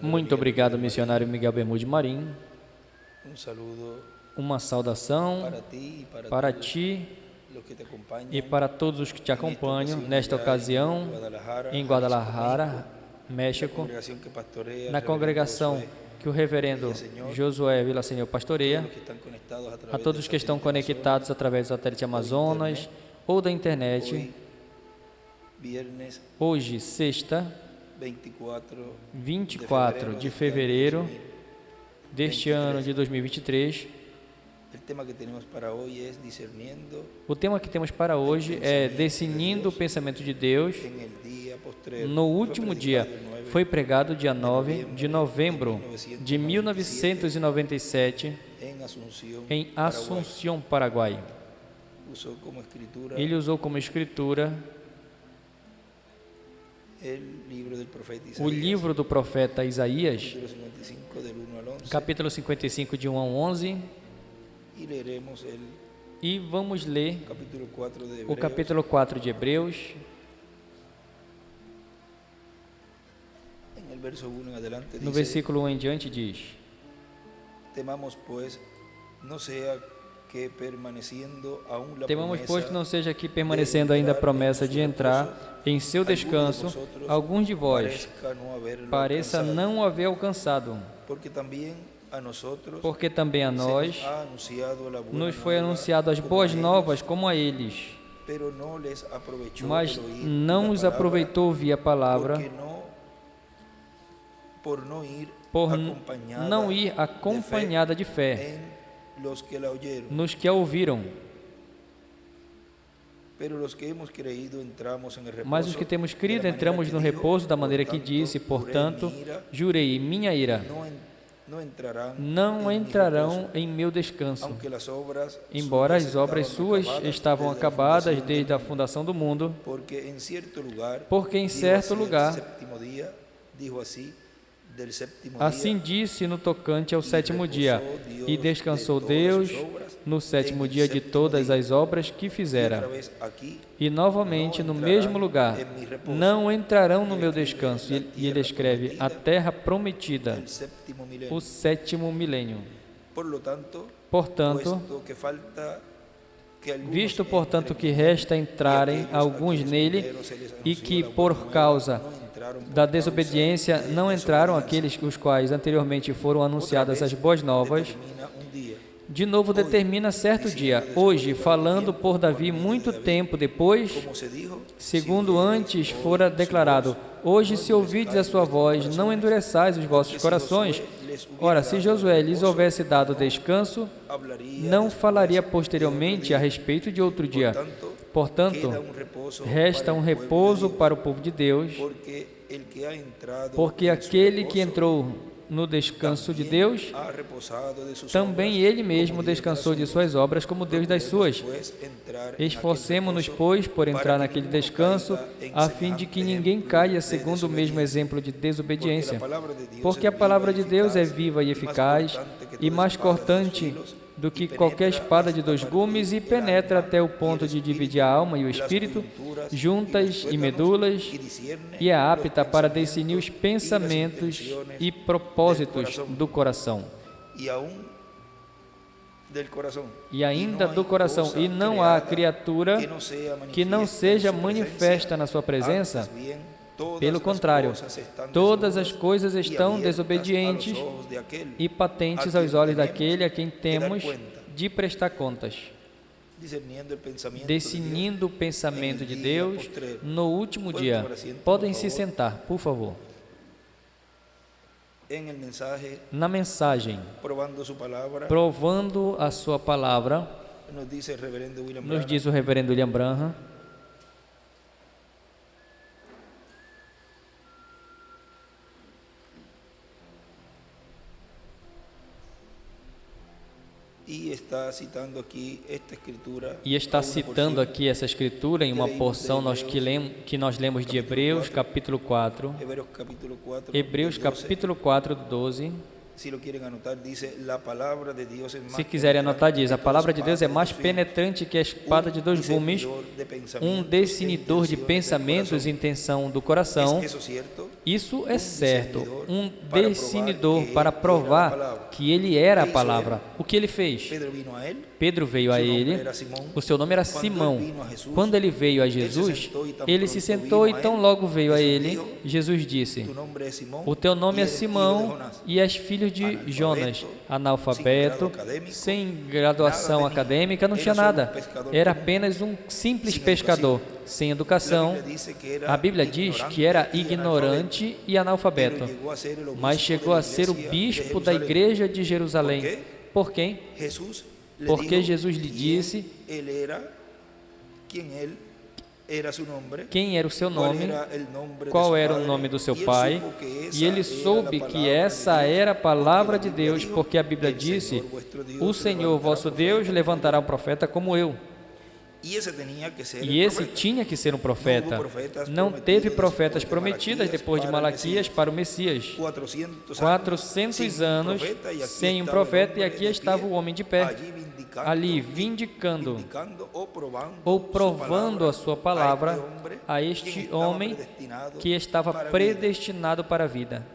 Muito obrigado, missionário Miguel Bermude Marim. Uma saudação para ti e para todos os que te acompanham nesta ocasião em Guadalajara, México, na congregação que o reverendo Josué Villaseñor pastoreia, a todos que estão conectados através do satélite Amazonas ou da internet. Hoje, sexta, 24 de fevereiro deste ano de 2023, o tema que temos para hoje é Discernindo o Pensamento de Deus. No último dia, foi pregado dia 9 de novembro de 1997 em Assunção, Paraguai. Ele usou como escritura o livro do profeta Isaías, capítulo 55, de 1 a 11, e vamos ler o capítulo 4 de Hebreus. No versículo 1 em diante diz: Temamos, pois, que não seja que permanecendo ainda a promessa de entrar em seu descanso, alguns de vós pareça não haver alcançado, porque também a nós nos foi anunciado as boas novas como a eles, mas não os aproveitou ouvir a palavra, por não ir acompanhada de fé nos que a ouviram. Mas os que temos crido entramos no repouso, da maneira que disse: portanto, jurei em minha ira, não entrarão em meu descanso, embora as obras suas estavam acabadas desde a fundação do mundo, porque em certo lugar assim disse no tocante ao sétimo dia, e descansou Deus no sétimo dia de todas as obras que fizera. E novamente no mesmo lugar, não entrarão no meu descanso. E ele escreve: a terra prometida, o sétimo milênio. Portanto, visto, portanto, que resta entrarem alguns nele, e que por causa da desobediência não entraram aqueles os quais anteriormente foram anunciadas as boas novas, de novo determina certo dia, hoje, falando por Davi muito tempo depois, segundo antes fora declarado: hoje, se ouvides a sua voz, não endureçais os vossos corações. Ora, se Josué lhes houvesse dado descanso, não falaria posteriormente a respeito de outro dia. Portanto, resta um repouso para o povo de Deus, porque aquele que entrou no descanso de Deus, também ele mesmo descansou de suas obras, como Deus das suas. Esforcemo-nos, pois, por entrar naquele descanso, a fim de que ninguém caia segundo o mesmo exemplo de desobediência, porque a palavra de Deus é viva e eficaz, e mais cortante do que qualquer espada de dois gumes, e penetra até o ponto de dividir a alma e o espírito, juntas e medulas, e é apta para discernir os pensamentos e propósitos do coração. E ainda do coração, e não há criatura que não seja manifesta na sua presença. Pelo contrário, todas as coisas estão desobedientes e patentes aos olhos daquele a quem temos de prestar contas. Discernindo o pensamento de Deus no último dia. Podem se sentar, por favor. Na mensagem, provando a sua palavra, nos diz o reverendo William Branham, e está citando aqui essa escritura em uma porção que nós lemos de Hebreus capítulo 4, Hebreus capítulo 4, 12. Se quiserem anotar, diz: a palavra de Deus é mais penetrante que a espada de dois gumes, um discernidor de pensamentos e intenção do coração. Isso é certo, um discernidor para provar que ele era a palavra. O que ele fez? Pedro vino a él, Pedro veio a su nombre ele, era Simón. o seu nome era Quando Simão. ele vino a Jesus, Quando ele veio a Jesus, ele se sentou e tão logo veio a ele, Jesus disse: Tu nombre es Simón, o teu nome y é eres hijo de Simão Jonás. e és filho de Jonas, analfabeto, sem graduação acadêmica, não tinha nada. Era apenas um simples pescador, sem educação. A Bíblia diz que era ignorante e analfabeto, mas chegou a ser o bispo da igreja de Jerusalém. Por quem? Porque Jesus lhe disse quem era o seu nome, qual era o nome do seu pai, e ele soube que essa era a palavra de Deus, porque a Bíblia disse: o Senhor vosso Deus levantará um profeta como eu. E esse tinha que ser um profeta. Não teve profetas prometidas depois de Malaquias para o Messias. 400 anos sem um profeta, e aqui estava o homem de pé, ali vindicando ou provando a sua palavra a este homem que estava predestinado para a vida.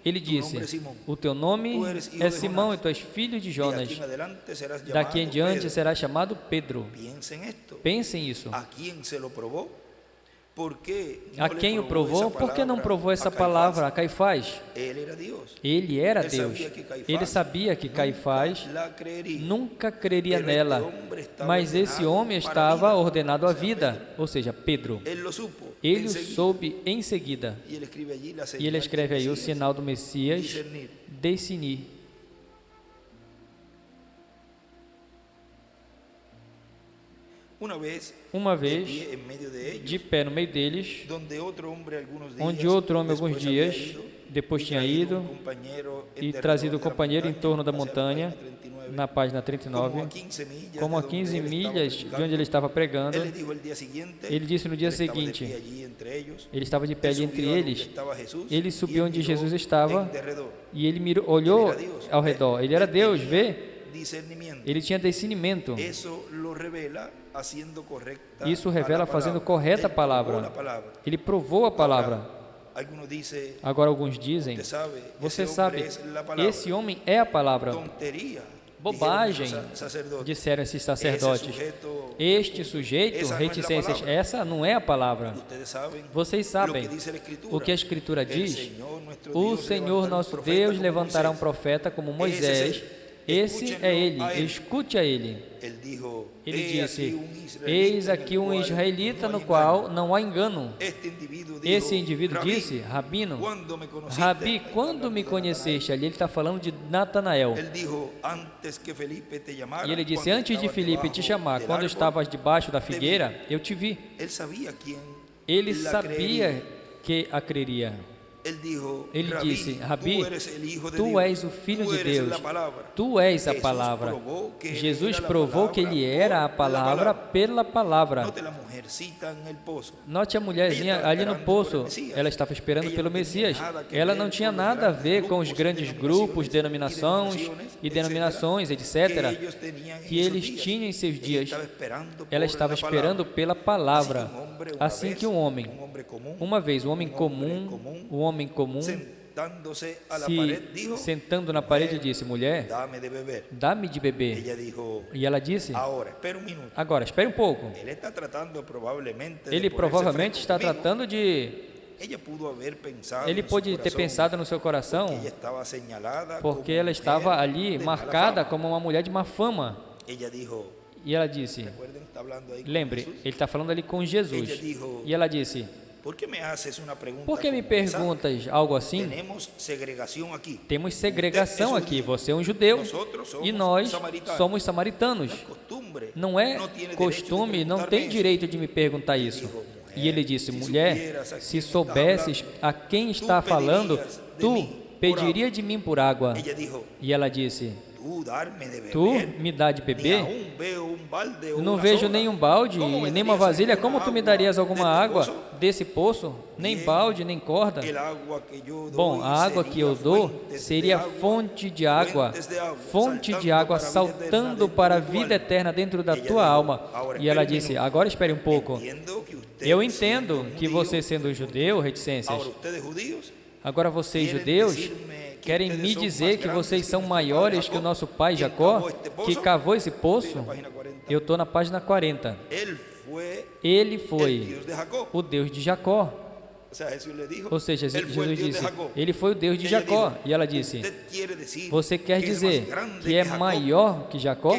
Ele disse: o teu nome é Simão e tu és filho de Jonas. Daqui em diante serás chamado Pedro. Pensem nisso. A quem o provou? Por que não provou essa palavra a Caifás? Ele era Deus. Ele sabia que Caifás nunca creria nela, mas esse homem estava ordenado à vida, ou seja, Pedro. Ele o soube em seguida. E ele escreve aí o sinal do Messias, discernir. Uma vez, de pé no meio deles, onde outro homem alguns dias depois tinha ido e trazido o companheiro em torno da montanha, na página 39, como a 15 milhas de onde ele estava pregando. Ele disse no dia seguinte, ele estava de pé ali entre eles, ele subiu onde Jesus estava e ele olhou ao redor. Ele era Deus, vê? Ele tinha discernimento. Isso revela fazendo correta a palavra. Ele provou a palavra. Agora alguns dizem: você sabe, esse homem é a palavra. Bobagem, disseram esses sacerdotes. Este sujeito, reticências, essa não é a palavra. Vocês sabem o que a Escritura diz? O Senhor nosso Deus levantará um profeta como Moisés. Esse é ele, escute a ele. Ele disse: eis aqui um israelita no qual não há engano. Esse indivíduo disse: Rabino, Rabi, quando me conheceste? Ali ele está falando de Natanael. E ele disse: antes de Filipe te chamar, quando estavas debaixo da figueira, eu te vi. Ele sabia que a creria. Ele disse: Rabi, tu és o Filho de Deus, tu és a palavra. Jesus provou que ele era a palavra pela palavra. Note a mulherzinha ali no poço, ela estava esperando pelo Messias. Ela não tinha nada a ver com os grandes grupos, denominações, etc., que eles tinham em seus dias. Ela estava esperando pela palavra. Assim que um homem, uma vez, um homem comum, se sentando na parede, disse: mulher, dá-me de beber. E ela disse: agora, espere um pouco. Ele provavelmente está tratando de... Ele pode ter pensado no seu coração, porque ela estava ali marcada como uma mulher de má fama. E ela disse, lembre, ele está falando ali com Jesus. E ela disse: por que me perguntas algo assim? Temos segregação aqui. Você é um judeu e nós somos samaritanos. Não é costume, não tem direito de me perguntar isso. E ele disse: mulher, se soubesses a quem está falando, tu pediria de mim por água. E ela disse: Tu me dá de beber? Eu não vejo nenhum balde e nenhuma vasilha. Como tu me darias alguma água desse poço? Nem balde, nem corda. Bom, a água que eu dou seria fonte de água saltando para a vida eterna dentro da tua alma. E ela disse, agora espere um pouco. Eu entendo que você, sendo judeu, reticências, agora vocês, judeus, querem me dizer que vocês são maiores que o nosso pai Jacó, que cavou esse poço? Eu estou na página 40. Ele foi o Deus de Jacó. Ou seja, Jesus disse, ele foi o Deus de Jacó. E ela disse, você quer dizer que é maior que Jacó,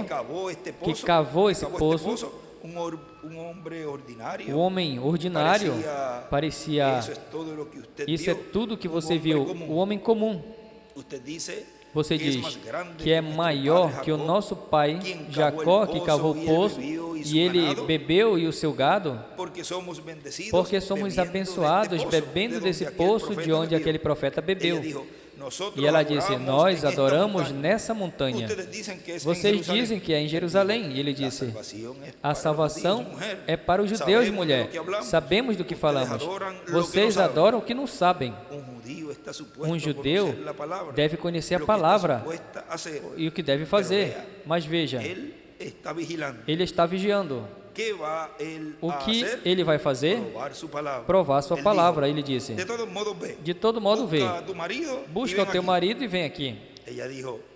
que cavou esse poço? O homem ordinário parecia, isso é tudo que você viu, o homem comum. Você diz que é maior que o nosso pai Jacó, que cavou o poço e ele bebeu e o seu gado, porque somos abençoados bebendo desse poço de onde aquele profeta bebeu. E ela disse, nós adoramos nessa montanha. Vocês dizem que é em Jerusalém. E ele disse, a salvação é para os judeus, mulher. Sabemos do que falamos. Vocês adoram o que não sabem. Um judeu deve conhecer a palavra e o que deve fazer. Mas veja, ele está vigiando. O que ele vai fazer? Provar sua palavra. Ele disse, de todo modo vê, busca o teu marido e vem aqui.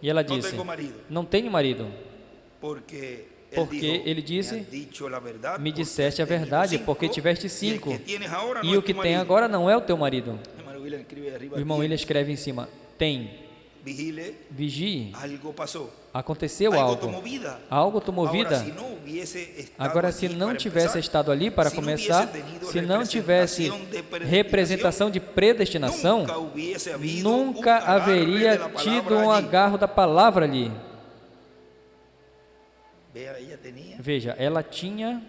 E ela disse, não tenho marido. Porque ele disse, me disseste a verdade, porque tiveste 5, e o que tem agora não é o teu marido. O irmão William escreve em cima, tem. Vigie, aconteceu algo tomou vida. Agora, se não tivesse estado ali para começar, se não tivesse representação de predestinação, nunca haveria tido um agarro da palavra ali. Veja, ela tinha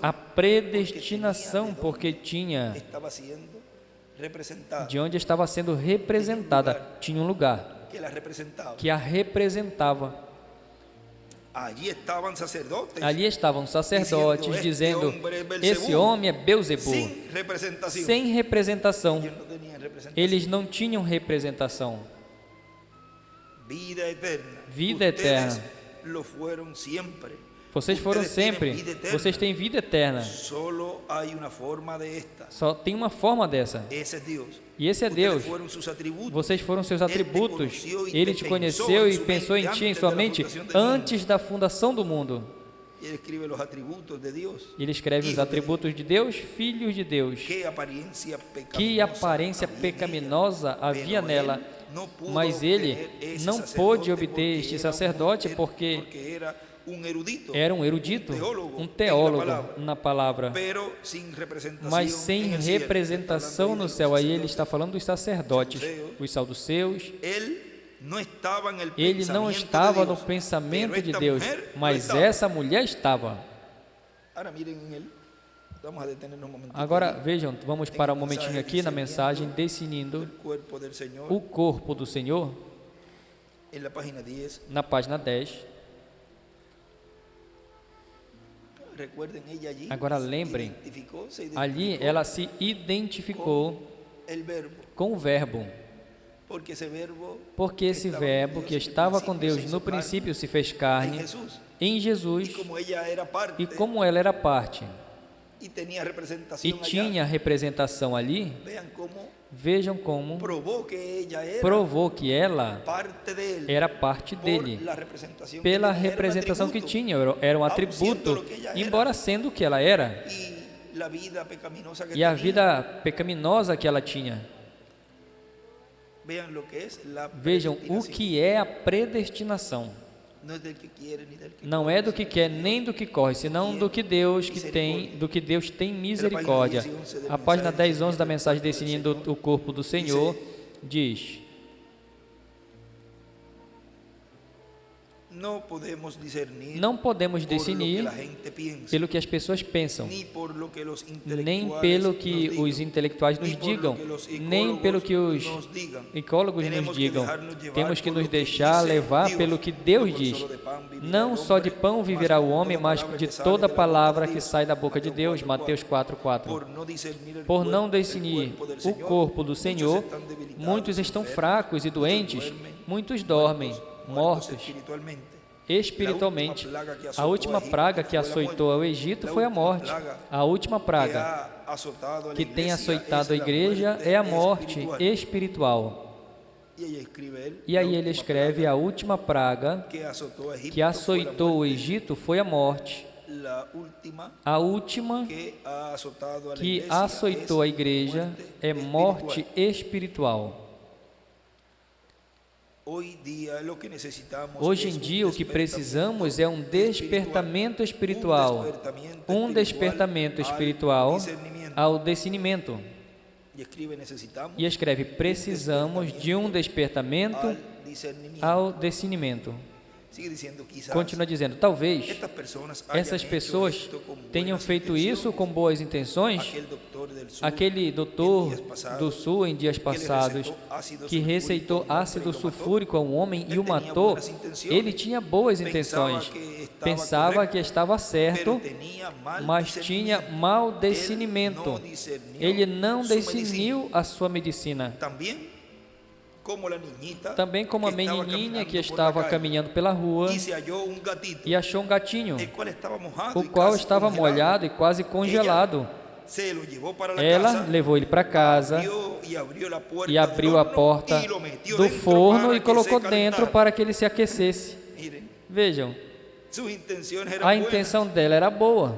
a predestinação, porque tinha de onde estava sendo representada, tinha um lugar que a representava. Ali estavam sacerdotes dizendo, esse homem é Belzebu, sem representação. Eles não tinham representação. Vida eterna. Vocês foram sempre. Vocês têm vida eterna. Só tem uma forma dessa. E esse é Deus. Vocês foram seus atributos. Ele te conheceu e pensou em ti, em sua mente, antes da fundação do mundo. Ele escreve os atributos de Deus, filhos de Deus. Que aparência pecaminosa havia nela, mas ele não pôde obter este sacerdote porque era um erudito, um teólogo na palavra, mas sem representação no céu. Aí ele está falando dos sacerdotes, os saduceus. Ele não estava no pensamento de Deus, mas essa mulher estava. Agora vejam, vamos parar um momentinho aqui na mensagem, definindo o corpo do Senhor, na página 10. Agora lembrem, ali ela se identificou com o verbo, porque esse verbo que estava com Deus no princípio se fez carne em Jesus, e como ela era parte e tinha representação ali, vejam como provou que ela era parte dele, pela representação que tinha, era um atributo, embora sendo o que ela era, e a vida pecaminosa que ela tinha. Vejam o que é a predestinação. Não é do que quer nem do que corre, senão do que Deus tem misericórdia. A página 10, 11 da mensagem definindo o corpo do Senhor diz: no podemos discernir Não podemos por lo que discernir la gente piensa, pelo que as pessoas pensam, ni por lo que los nem intelectuales pelo nos que digan, os intelectuais ni nos por lo digam, que los nem pelo que os psicólogos nos digan. ecólogos nos Tenemos que digam. dejarnos llevar Temos que por nos lo que deixar dice levar Dios. pelo que Deus No por diz. solo de pan vivirá Não el só de hombre, pão mas viverá o por homem, toda mas palavra de que sale toda de la boca palavra de que Dios. sai da boca de Mateus Deus. 4:4. Mateus 4:4. Por não discernir el Por cuerpo- não el discernir cuerpo del o Señor, corpo do muchos Senhor, están debilitados, muitos estão enfermos, fracos e doentes, muitos dormem, mortos espiritualmente. A última praga que açoitou ao Egito foi a morte. A última praga que tem açoitado a igreja é a morte espiritual. E aí ele escreve: a última praga que açoitou o Egito foi a morte. A última que açoitou a igreja é morte espiritual. Hoje em dia, o que precisamos é um despertamento espiritual, um despertamento espiritual ao discernimento. E escreve: precisamos de um despertamento ao discernimento. Continua dizendo: talvez essas pessoas tenham feito isso com boas intenções. Aquele doutor do Sul, em dias passados, que receitou ácido sulfúrico a um homem e o matou, ele tinha boas intenções. Pensava que estava certo, mas tinha mau discernimento. Ele não discerniu a sua medicina. Também como a menininha que estava caminhando pela rua e achou um gatinho, o qual estava molhado e quase congelado. Ela levou ele para casa e abriu a porta do forno e colocou dentro para que ele se aquecesse. Vejam, a intenção dela era boa,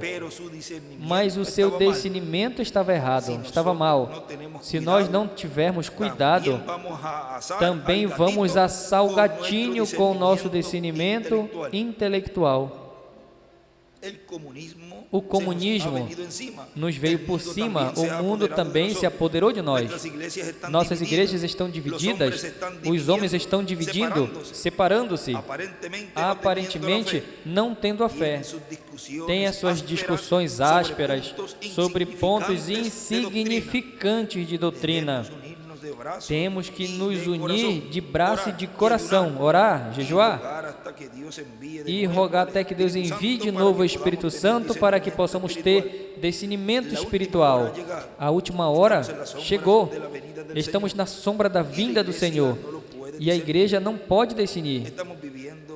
mas o seu discernimento estava errado, estava mal. Se nós não tivermos cuidado, também vamos assar o gatinho com o nosso discernimento intelectual. O comunismo nos veio por cima, o mundo também se apoderou de nós. Nossas igrejas estão divididas, os homens estão dividindo, separando-se, aparentemente não tendo a fé. Tem as suas discussões ásperas sobre pontos insignificantes de doutrina. Temos que nos unir de braço e de coração, orar, jejuar e rogar até que Deus envie de novo o Espírito Santo para que possamos ter discernimento espiritual. A última hora chegou. Estamos na sombra da vinda do Senhor e a igreja não pode discernir.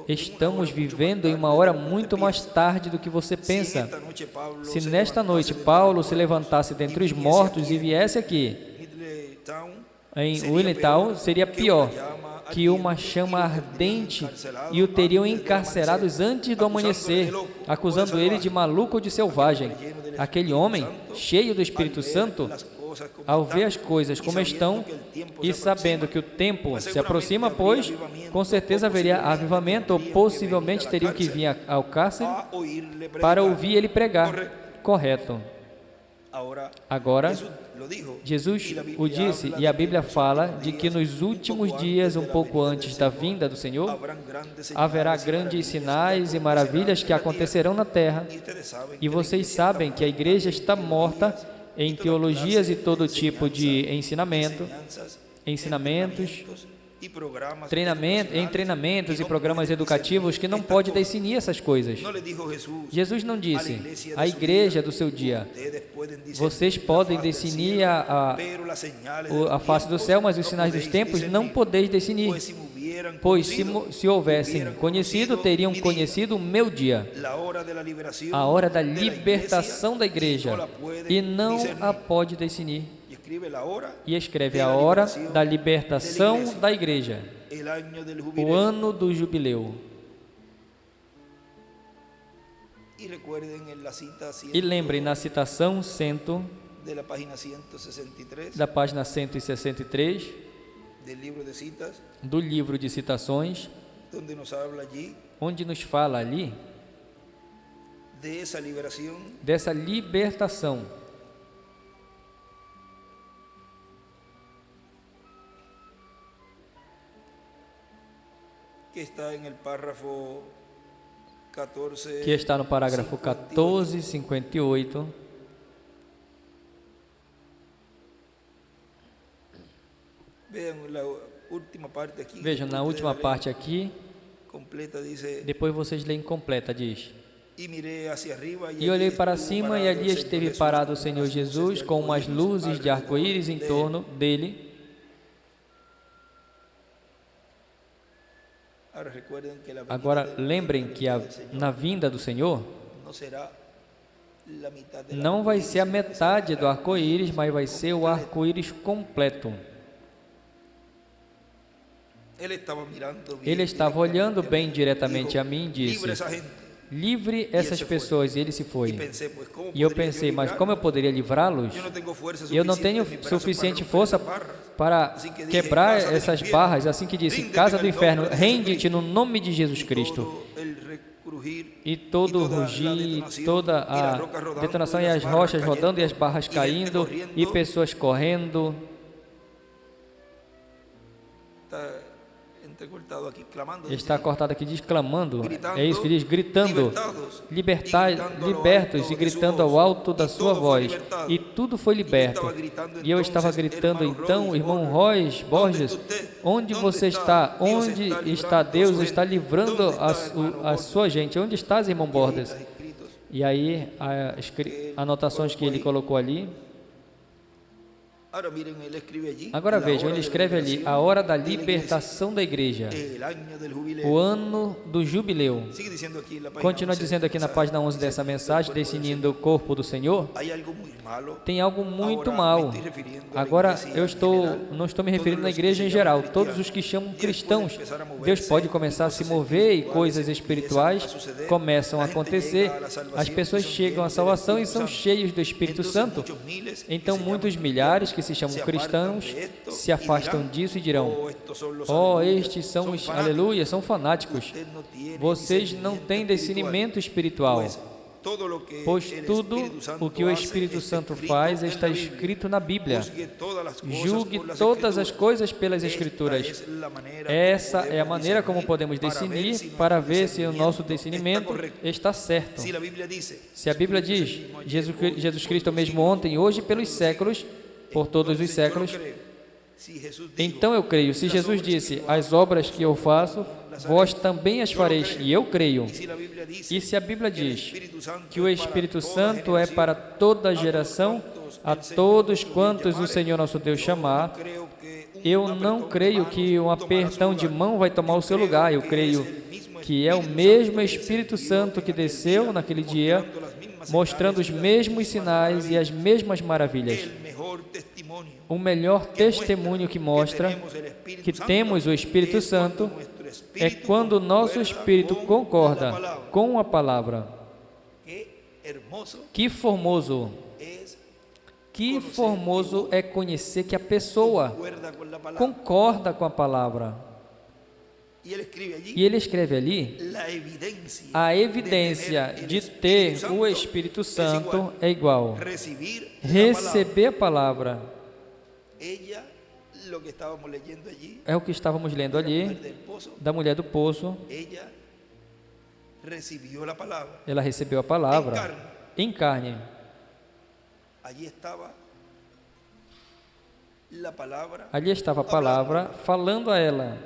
Estamos vivendo em uma hora muito mais tarde do que você pensa. Se nesta noite Paulo se levantasse dentre os mortos e viesse aqui, em Willentown, seria pior que uma chama ardente, e o teriam encarcerados antes do amanhecer, acusando ele de maluco ou de selvagem. Aquele homem, cheio do Espírito Santo, ao ver as coisas como estão e sabendo que o tempo se aproxima, pois com certeza haveria avivamento, ou possivelmente teriam que vir ao cárcere para ouvir ele pregar. Correto. Agora, Jesus o disse, e a Bíblia fala de que nos últimos dias, um pouco antes da vinda do Senhor, haverá grandes sinais e maravilhas que acontecerão na terra. E vocês sabem que a igreja está morta em teologias e todo tipo de ensinamentos, treinamentos e programas educativos que não pode discernir essas coisas. Jesus não disse: a igreja do seu dia, vocês podem discernir a face do céu, mas os sinais dos tempos não podeis discernir, pois se houvessem conhecido, teriam conhecido o meu dia, a hora da libertação da igreja, e não a pode discernir. E escreve a hora da libertação da igreja, o ano do jubileu. E lembrem na citação 100 da página 163 do livro de citações, onde nos fala ali dessa libertação. Que está en el párrafo 14, que está no parágrafo 1458. Vejam, na última parte aqui, completa, dice, depois vocês leem completa, diz: e E olhei para cima, e ali esteve parado o Senhor Jesus, com umas luzes de arco-íris em torno dele. Agora, lembrem que na vinda do Senhor, não vai ser a metade do arco-íris, mas vai ser o arco-íris completo. Ele estava olhando bem diretamente a mim e disse: livre essas pessoas, e ele se foi. E eu pensei, mas como eu poderia livrá-los? Eu não tenho suficiente força para quebrar essas barras, assim que disse: casa do inferno, rende-te no nome de Jesus Cristo. E todo o rugir, toda a detonação, e as rochas rodando, e as barras caindo, e pessoas correndo. Está cortado aqui, diz clamando, é isso que diz, gritando, libertos, e gritando ao alto da sua voz, e tudo foi liberto. E eu estava gritando, então, irmão Royce Borges, onde você está? Onde está Deus? Está livrando a sua gente. Onde estás, irmão Borges? E aí, as anotações que ele colocou ali. Agora vejam, ele escreve ali: a hora da libertação da igreja, o ano do jubileu. Continua dizendo aqui na página 11 dessa mensagem, definindo o corpo do Senhor. Tem algo muito mal. Agora, não estou me referindo à igreja em geral, todos os que chamam cristãos. Deus pode começar a se mover e coisas espirituais começam a acontecer. As pessoas chegam à salvação e são cheios do Espírito Santo. Então, muitos milhares que se chamam cristãos se afastam disso e dirão: oh, estes são os, aleluia, são fanáticos. Vocês não têm discernimento espiritual, pois tudo o que o Espírito Santo faz está escrito na Bíblia. Julgue todas as coisas pelas Escrituras. Essa é a maneira como podemos discernir, para ver se o nosso discernimento está certo. Se a Bíblia diz: Jesus Cristo é o mesmo ontem, hoje e pelos séculos, por todos os séculos, então eu creio. Se Jesus disse: as obras que eu faço, vós também as fareis, e eu creio. E se a Bíblia diz que o Espírito Santo é para toda geração, a todos quantos o Senhor nosso Deus chamar, eu não creio que um apertão de mão vai tomar o seu lugar. Eu creio que é o mesmo Espírito Santo que desceu naquele dia, mostrando os mesmos sinais e as mesmas maravilhas. O melhor testemunho que mostra que temos o Espírito Santo é quando o nosso espírito concorda com a palavra. Que formoso é conhecer que a pessoa concorda com a palavra. E ele escreve ali: a evidência de ter o Espírito Santo é igual receber a palavra. É o que estávamos lendo ali, da mulher do poço. Ela recebeu a palavra em carne. Ali estava a palavra falando a ela.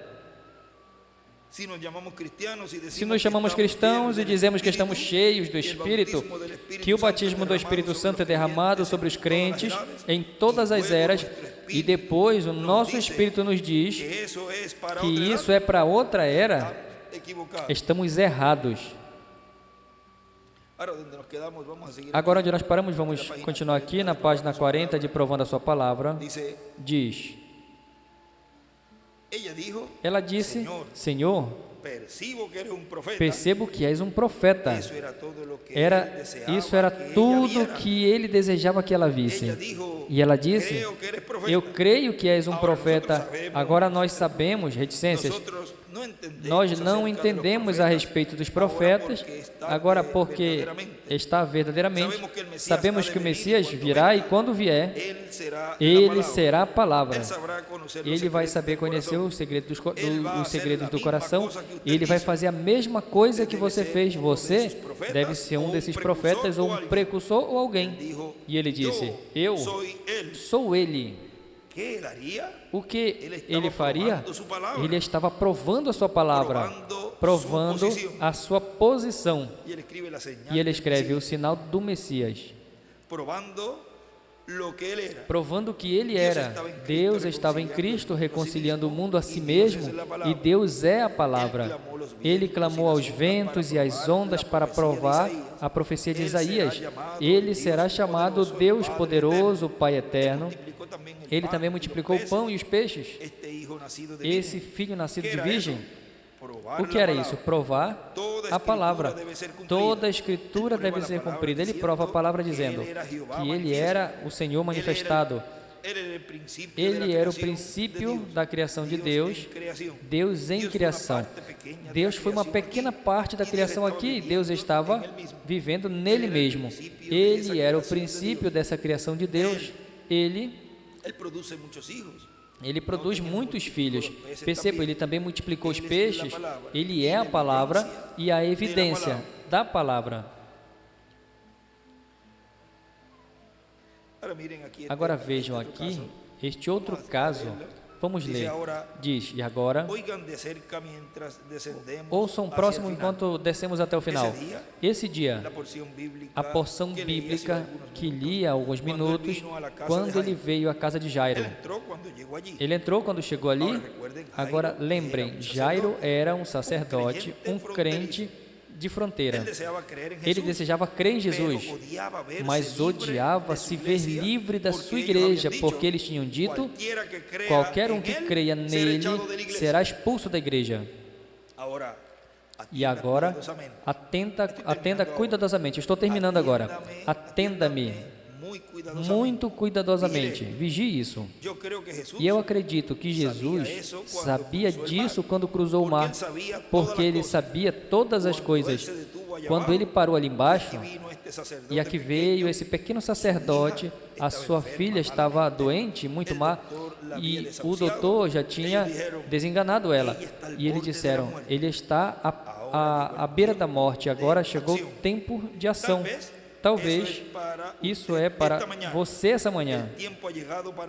Se nos chamamos cristãos e dizemos que estamos cheios do Espírito, que o batismo do Espírito Santo é derramado sobre os crentes em todas as eras, e depois o nosso Espírito nos diz que isso é para outra era, estamos errados. Agora, onde nós paramos, vamos continuar aqui na página 40 de Provando a Sua Palavra. Diz: ela disse: Senhor, percebo que és um profeta. Isso era tudo que ele desejava que ela visse. E ela disse: eu creio que és um profeta. Agora nós sabemos, reticências, Nós não entendemos a respeito dos profetas, agora porque está verdadeiramente. Sabemos que o Messias virá e quando vier, ele será a palavra. Ele vai saber conhecer os segredos do coração. Ele vai fazer a mesma coisa que você fez. Você deve ser um desses profetas ou um precursor ou alguém. E ele disse, eu sou ele. O que ele faria? Ele estava provando a sua palavra, provando a sua posição. E ele escreve o sinal do Messias, provando que ele era. Deus estava em Cristo reconciliando o mundo a si mesmo, e Deus é a palavra. Ele clamou aos ventos e às ondas para provar a profecia de Isaías. Ele será chamado Deus poderoso, Pai eterno. Ele também multiplicou o pão e os peixes. Esse filho nascido de virgem. O que era isso? Provar a palavra. Toda a escritura deve ser cumprida. Ele prova a palavra dizendo que ele era o Senhor manifestado. Ele era o princípio da criação de Deus, Deus em criação. Deus foi uma pequena parte da criação aqui, Deus estava vivendo nele mesmo. Ele era o princípio dessa criação de Deus. Ele produz muitos filhos. Perceba, ele também multiplicou os peixes. Ele é a palavra e a evidência da palavra. Agora vejam aqui este outro caso. Vamos ler. Diz, e agora, ouçam próximo enquanto descemos até o final. Esse dia, a porção bíblica que li há alguns minutos, quando ele veio à casa de Jairo. Ele entrou quando chegou ali. Agora, lembrem, Jairo era um sacerdote, um crente de fronteira. Ele desejava crer em Jesus, mas odiava se ver livre da sua igreja, porque eles tinham dito, qualquer um que creia nele será expulso da igreja. E agora, atenda cuidadosamente. Estou terminando agora. Atenda-me muito cuidadosamente. Vigie isso. E eu acredito que Jesus sabia disso quando cruzou o mar, porque ele sabia todas as coisas. Quando ele parou ali embaixo, e aqui veio esse pequeno sacerdote, a sua filha estava doente, muito má, e o doutor já tinha desenganado ela. E eles disseram, ele está à beira da morte, agora chegou o tempo de ação. Talvez isso é para você essa manhã.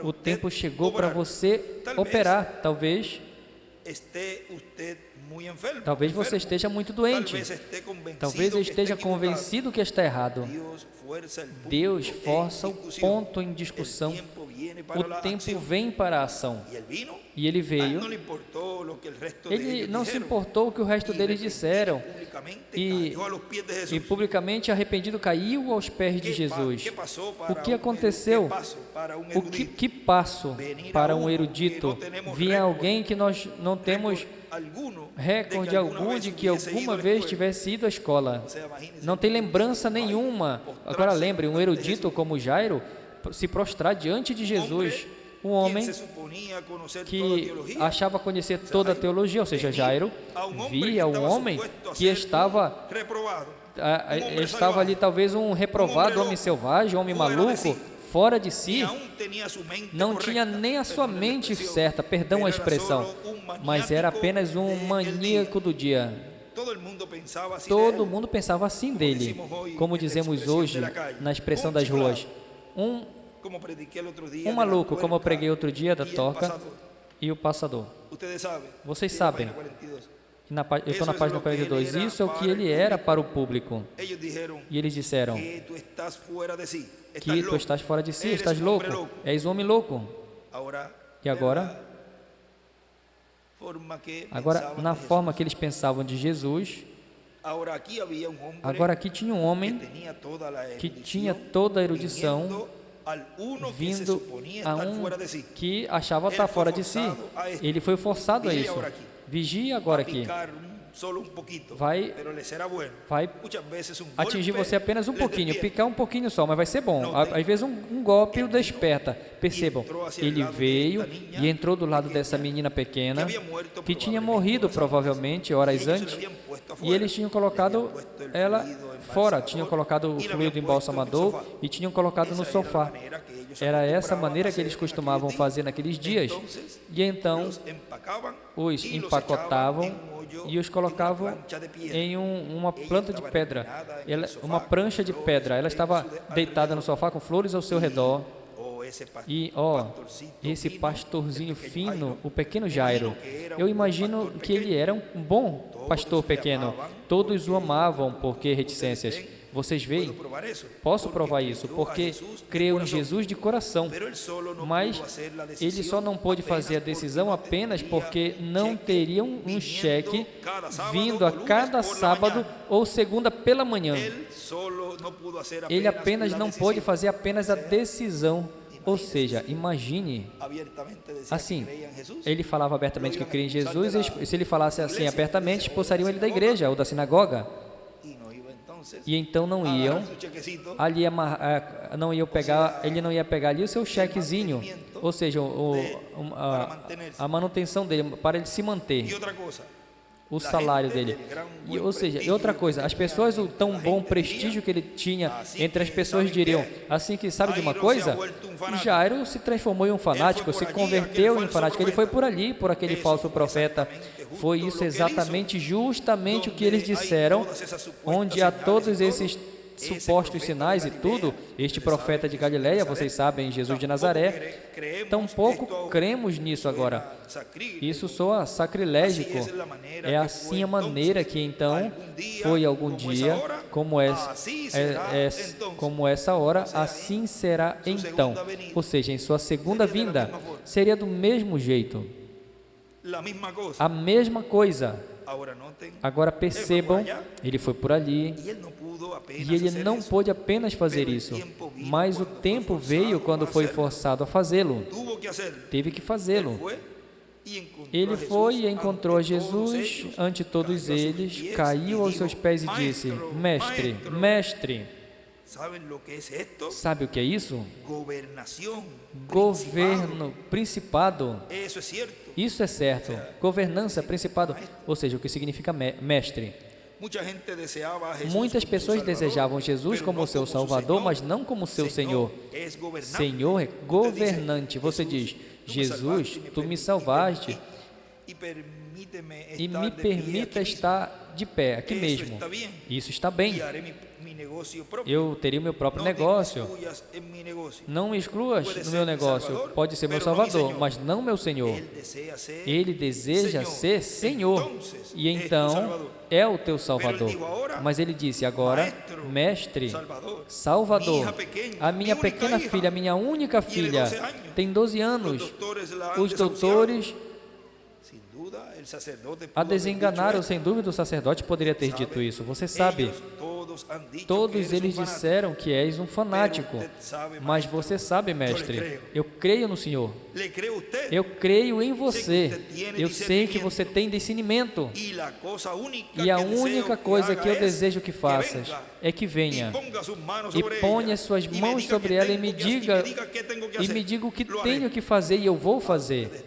O tempo chegou para você operar. Talvez você esteja muito doente. Talvez esteja convencido que está errado. Deus força o ponto em discussão. O tempo vem para a ação. E ele veio. Ele não se importou o que o resto deles disseram. E publicamente arrependido caiu aos pés de Jesus. O que aconteceu? Que passo para um erudito? Vinha alguém que nós não temos recorde algum de que alguma vez tivesse ido à escola. Não tem lembrança nenhuma. Agora lembre, um erudito como Jairo se prostrar diante de Jesus, um homem que achava conhecer toda a teologia, ou seja, Jairo via um homem que estava ali talvez um reprovado, homem selvagem, homem maluco, fora de si, não tinha nem a sua mente certa, perdão a expressão, mas era apenas um maníaco do dia. Todo mundo pensava assim dele, como dizemos hoje na expressão das ruas. Um maluco, como eu preguei outro dia, da toca, e o passador. Vocês sabem, eu estou na página 42, isso é o que ele era para o público. E eles disseram que tu estás fora de si, estás louco, és um homem louco. E agora, na forma que eles pensavam de Jesus, agora aqui tinha um homem que tinha toda a erudição, vindo a um que achava estar fora de si. Ele foi forçado a isso. Vigie agora aqui. solo un poquito, vai pero le será bueno. vai Muchas veces un atingir golpe você apenas um les pouquinho, despierta. picar um pouquinho só, mas vai ser bom. Às vezes um golpe o desperta. Percebam, ele veio e entrou do lado dessa menina pequena, que tinha morrido provavelmente horas antes, e eles tinham colocado ela fora, tinham colocado o fluido embalsamador e tinham colocado no sofá. Era essa a maneira que eles costumavam fazer naqueles dias. E então os empacotavam e os colocavam em uma planta de pedra, uma prancha de pedra. Ela estava deitada no sofá com flores ao seu redor. E, esse pastorzinho fino, o pequeno Jairo, eu imagino que ele era um bom pastor pequeno. Todos o amavam, porque reticências. Vocês veem? Posso provar isso, porque creu em Jesus de coração, mas ele só não pôde fazer a decisão apenas porque não teriam um cheque vindo a cada sábado ou segunda pela manhã. Ele apenas não pôde fazer apenas a decisão. Ou seja, imagine, assim, ele falava abertamente que cria em Jesus, e se ele falasse assim abertamente, expulsariam ele da igreja ou da sinagoga. E então não iam, ali não iam pegar, ele não ia pegar ali o seu chequezinho, ou seja, a manutenção dele, para ele se manter, o salário dele. Ou seja, e outra coisa, as pessoas, o tão bom prestígio que ele tinha entre as pessoas diriam, assim que sabe de uma coisa, Jairo se transformou em um fanático, se converteu em um fanático, ele foi por ali, por aquele falso profeta. Foi isso exatamente, justamente o que eles disseram, onde há todos esses supostos sinais e tudo, este profeta de Galileia, vocês sabem, Jesus de Nazaré, tampouco cremos nisso agora. Isso soa sacrilégico. É assim a maneira que então foi algum dia, como essa hora, assim será então. Ou seja, em sua segunda vinda, seria do mesmo jeito. A mesma coisa. Agora percebam, ele foi por ali e ele não pôde apenas fazer isso, mas o tempo veio quando foi forçado a fazê-lo. Teve que fazê-lo. Ele foi e encontrou a Jesus ante todos eles, caiu aos seus pés e disse: Mestre, mestre, sabe o que é isso? Governo, principado. Isso é certo. Governança, principado. Ou seja, o que significa mestre. Muitas pessoas desejavam Jesus como seu Salvador, mas não como seu Senhor. Senhor é governante. Você diz: Jesus, tu me salvaste e me permita estar de pé aqui mesmo. Isso está bem. Eu teria o meu próprio negócio. Não me excluas no meu negócio. Pode ser meu Salvador, mas não meu Senhor. Ele deseja ser Senhor. E então é o teu Salvador. Mas ele disse agora: Mestre, Salvador, a minha pequena filha, a minha única filha, tem 12 anos. Os doutores a desenganaram, sem dúvida o sacerdote poderia ter dito isso. Você sabe, todos eles disseram que és um fanático, mas você sabe, mestre, eu creio no Senhor, eu creio em você, eu sei que você tem discernimento, e a única coisa que eu desejo que faças é que venha e ponha as suas mãos sobre ela e me diga o que tenho que fazer, e eu vou fazer.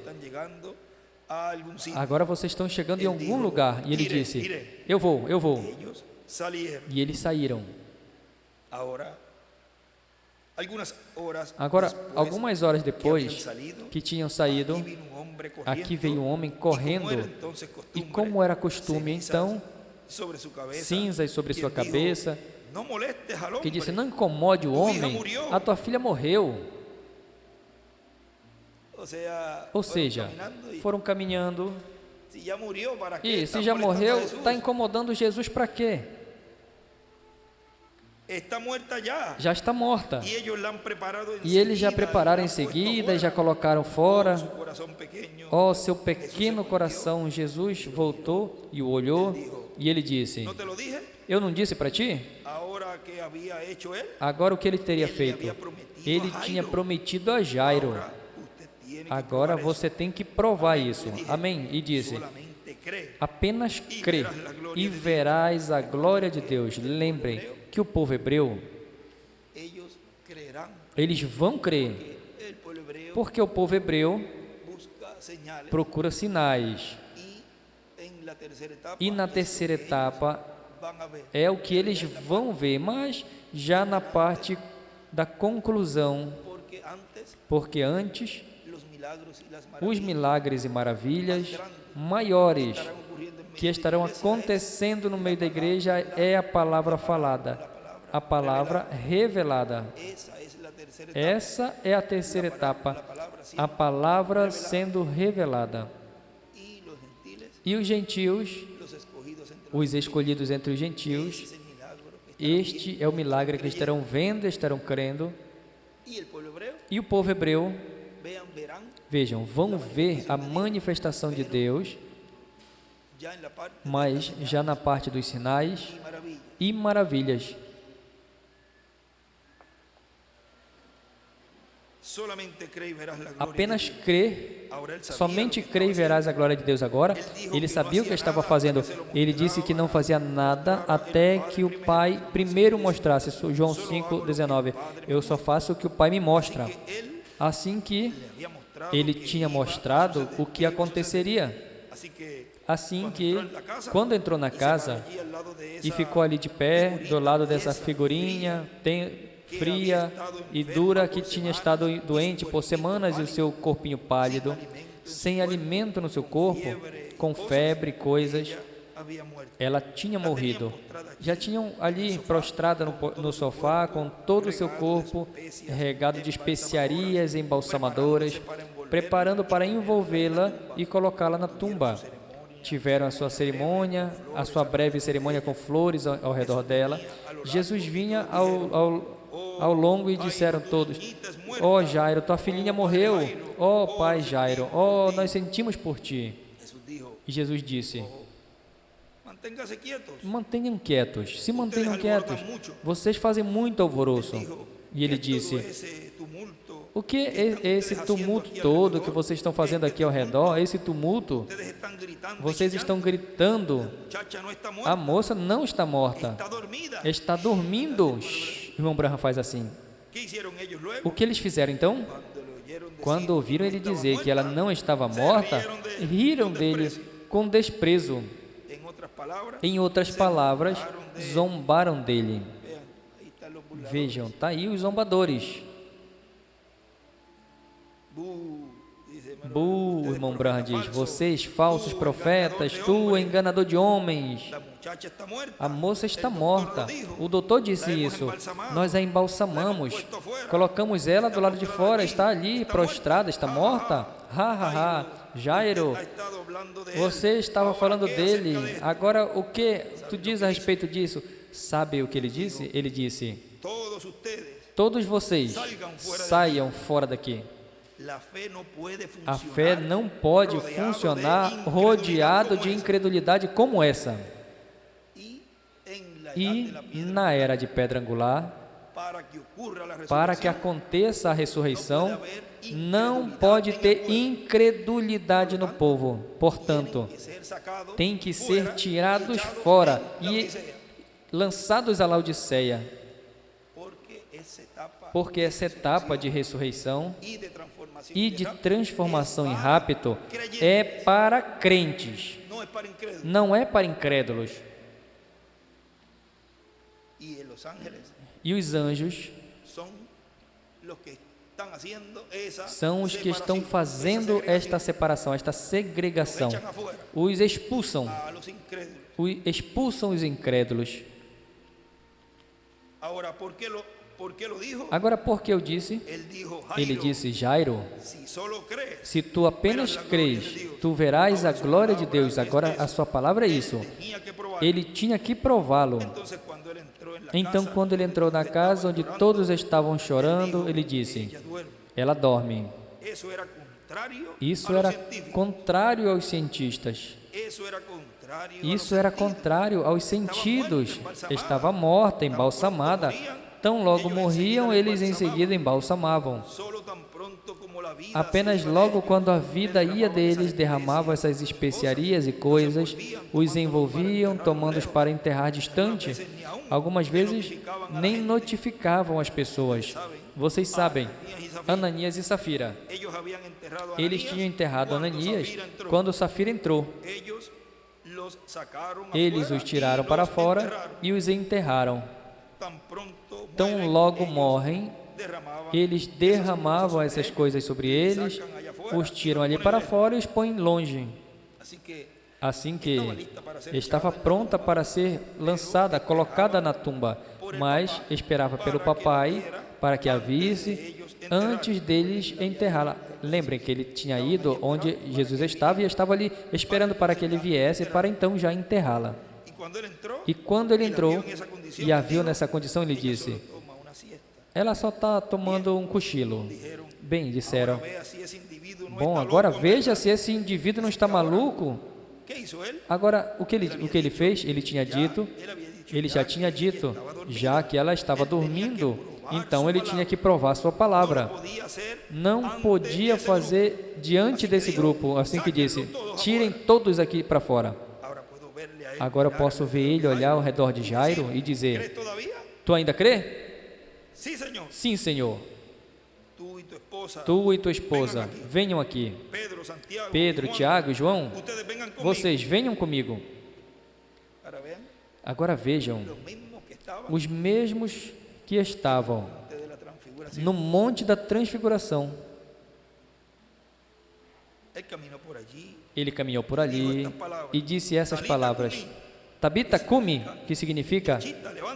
Agora vocês estão chegando em algum lugar. E ele disse: eu vou. E eles saíram. Agora, algumas horas depois que tinham saído, aqui veio um homem correndo. E como era costume, então, cinzas sobre sua cabeça, que disse: não incomode o homem, a tua filha morreu. Ou seja, foram caminhando, e se já morreu, está incomodando Jesus para quê? Já está morta. E eles já prepararam em seguida e já colocaram fora. Ó, seu pequeno coração. Jesus voltou e o olhou e ele disse: eu não disse para ti? Agora o que ele teria feito? Ele tinha prometido a Jairo: agora você tem que provar isso. Amém? E disse: cree. Apenas crê e verás a glória de Deus. Lembrem que o povo hebreu, Ellos creerán. eles vão crer, El pueblo hebreo porque o povo hebreu busca señales. procura sinais. En la tercera etapa, E na terceira etapa van a ver. é o que eles vão ver, mas já na parte da conclusão, porque antes Los milagros y las os maravillas milagres e maravilhas maiores estarán ocurriendo en medio que estarão acontecendo no meio da igreja é a palavra falada, a palavra revelada. Esa es la tercera etapa. Essa é a terceira etapa, a palavra sendo revelada. Y los gentiles, E os gentios, los escogidos entre os escolhidos entre os gentios, ese milagro que este é o milagre que estarão vendo, estarão crendo. y el pueblo hebreo, E o povo hebreu, verán vejam, vão ver a manifestação de Deus, ya en la parte mas já na parte dos sinais y maravillas. e maravilhas. Solamente cree y verás la gloria Apenas de Dios. crê, Ahora él sabía somente lo que crê e estaba verás a glória de Deus. Agora, ele sabia o que estava fazendo. Ele disse que não fazia nada até que o Pai primeiro mostrasse. João 5,19. Eu só faço o que o Pai me mostra. él Assim que le había mostrado ele que tinha iba a mostrado suceder. o que aconteceria. Así que Assim que, quando entrou na casa allí al lado de e esa ficou ali de pé, do lado dessa figurinha fria e dura, que tinha estado doente por semanas e o seu corpinho pálido, sem alimento no seu corpo, com febre, coisas, había muerto. ela tinha morrido. Já tinham ali prostrada no sofá, com todo o seu corpo regado de especiarias embalsamadoras, preparando para envolvê-la e colocá-la na tumba. Tiveram a sua cerimônia, a sua breve cerimônia com flores ao redor dela. Jesus vinha ao longo e disseram todos: ó Jairo, tua filhinha morreu. Ó pai Jairo, ó, nós sentimos por ti. Jesús dijo, E Jesus disse: manténgase quietos. mantenham quietos, se mantenham quietos. Vocês fazem muito alvoroço. E ele disse: Ese tumulto, o que é esse tumulto todo que vocês estão fazendo aqui ao redor? Esse tumulto, ustedes están gritando. vocês estão gritando. Muchacha no está A muerta, moça não está morta, está dormida. está dormindo. Shhh. Irmão Branham faz assim. ¿Qué hicieron ellos luego? O que eles fizeram então? Cuando le oyeron decir Quando ouviram ele estaba dizer que ela muerta, não estava morta, riram dele com desprezo. en otras palabras, Em outras palavras, zombaram dele. vean, ahí están los burladores. Vejam, tá aí os zombadores. Dice, hermano, Bu, irmão Branham diz: falso, vocês falsos tú, profetas, enganador de tu hombres, enganador de homens. la muchacha está muerta. A moça está El doctor morta. lo dijo. O doutor disse La hemos isso. embalsamado. Nós a embalsamamos. La hemos puesto fuera. Colocamos ela do lado de Está fora. postrada Está allí. ali, Está prostrada, muerta. está morta. Ha, ha, ha. Jairo, Ha estado hablando de él. você estava Ahora, falando ¿qué dele. acerca de esto? Agora, o que tu diz a respeito disso? Sabe o que ele disse? Ele disse: Todos ustedes, todos vocês saiam fora daqui. la fe no puede A funcionar fé não pode rodeado de funcionar incredulidad rodeado como de esa. incredulidade como essa. Y en la edad E de la piedra, na era de pedra angular, para que ocurra la para que resurrección, aconteça a ressurreição, não pode ter incredulidade no povo. Portanto, que ser sacado tem que fuera ser tirados y echados fora en la e Odisea. lançados à Laodiceia, Porque essa etapa de ressurreição y de transformación e de rápida transformação em es para rápido creyentes, é para crentes, no es para incrédulos. não é para incrédulos. Y los ángeles E os anjos son los que están haciendo esa são os que estão separación, fazendo esa segregación. esta separação, esta segregação. Echan afuera Os expulsam, a los incrédulos. expulsam os incrédulos. Ahora, ¿por qué lo dijo? Agora, por que eu disse? Él dijo, Ele Jairo, disse: Jairo, si solo crees, se tu apenas crês, tu verás a glória de Deus. Agora, a sua palavra é isso. tenía que probar. Ele tinha que prová-lo. Entonces, cuando él entró en la Então, casa, quando ele entrou na casa onde todos estavam chorando, ele disse: ella duerme. ela dorme. Eso era contrario Isso a los era científicos. contrário aos cientistas. Eso era contrario a Isso los era sentidos. contrário aos sentidos. Estava morta, embalsamada. Tão logo morriam, eles em seguida embalsamavam. Solo tan pronto como la Apenas logo quando a vida ia deles, derramavam essas especiarias e coisas, os envolviam, tomando-os para enterrar distante. Algumas vezes nem notificavam as pessoas. Vocês sabem, Ananias e Safira. Eles tinham enterrado Ananias quando Safira entrou. Eles os tiraram para fora e os enterraram. Tão logo morrem, eles derramavam essas coisas sobre eles, os tiram ali para fora e os põem longe. Assim que estava pronta para ser lançada, colocada na tumba, mas esperava pelo papai para que a visse antes deles enterrá-la. Lembrem que ele tinha ido onde Jesus estava e estava ali esperando para que ele viesse para então já enterrá-la. E quando ele entrou e a viu nessa condição, ele disse: ela só está tomando um cochilo. Bem, disseram: bom, agora veja se esse indivíduo não está maluco. Agora, o que ele fez? Ele já tinha dito, já que ela estava dormindo, então ele tinha que provar sua palavra. Não podia fazer diante desse grupo, assim que disse: tirem todos aqui para fora. Agora eu posso ver ele olhar ao redor de Jairo e dizer: tu ainda crê? Sim, Senhor. Tu e tua esposa, venham aqui. Pedro, Tiago e João, vocês venham comigo. Agora vejam, os mesmos que estavam no Monte da Transfiguração. Ele caminhou por ali e disse essas palavras: Tabita cumi, que significa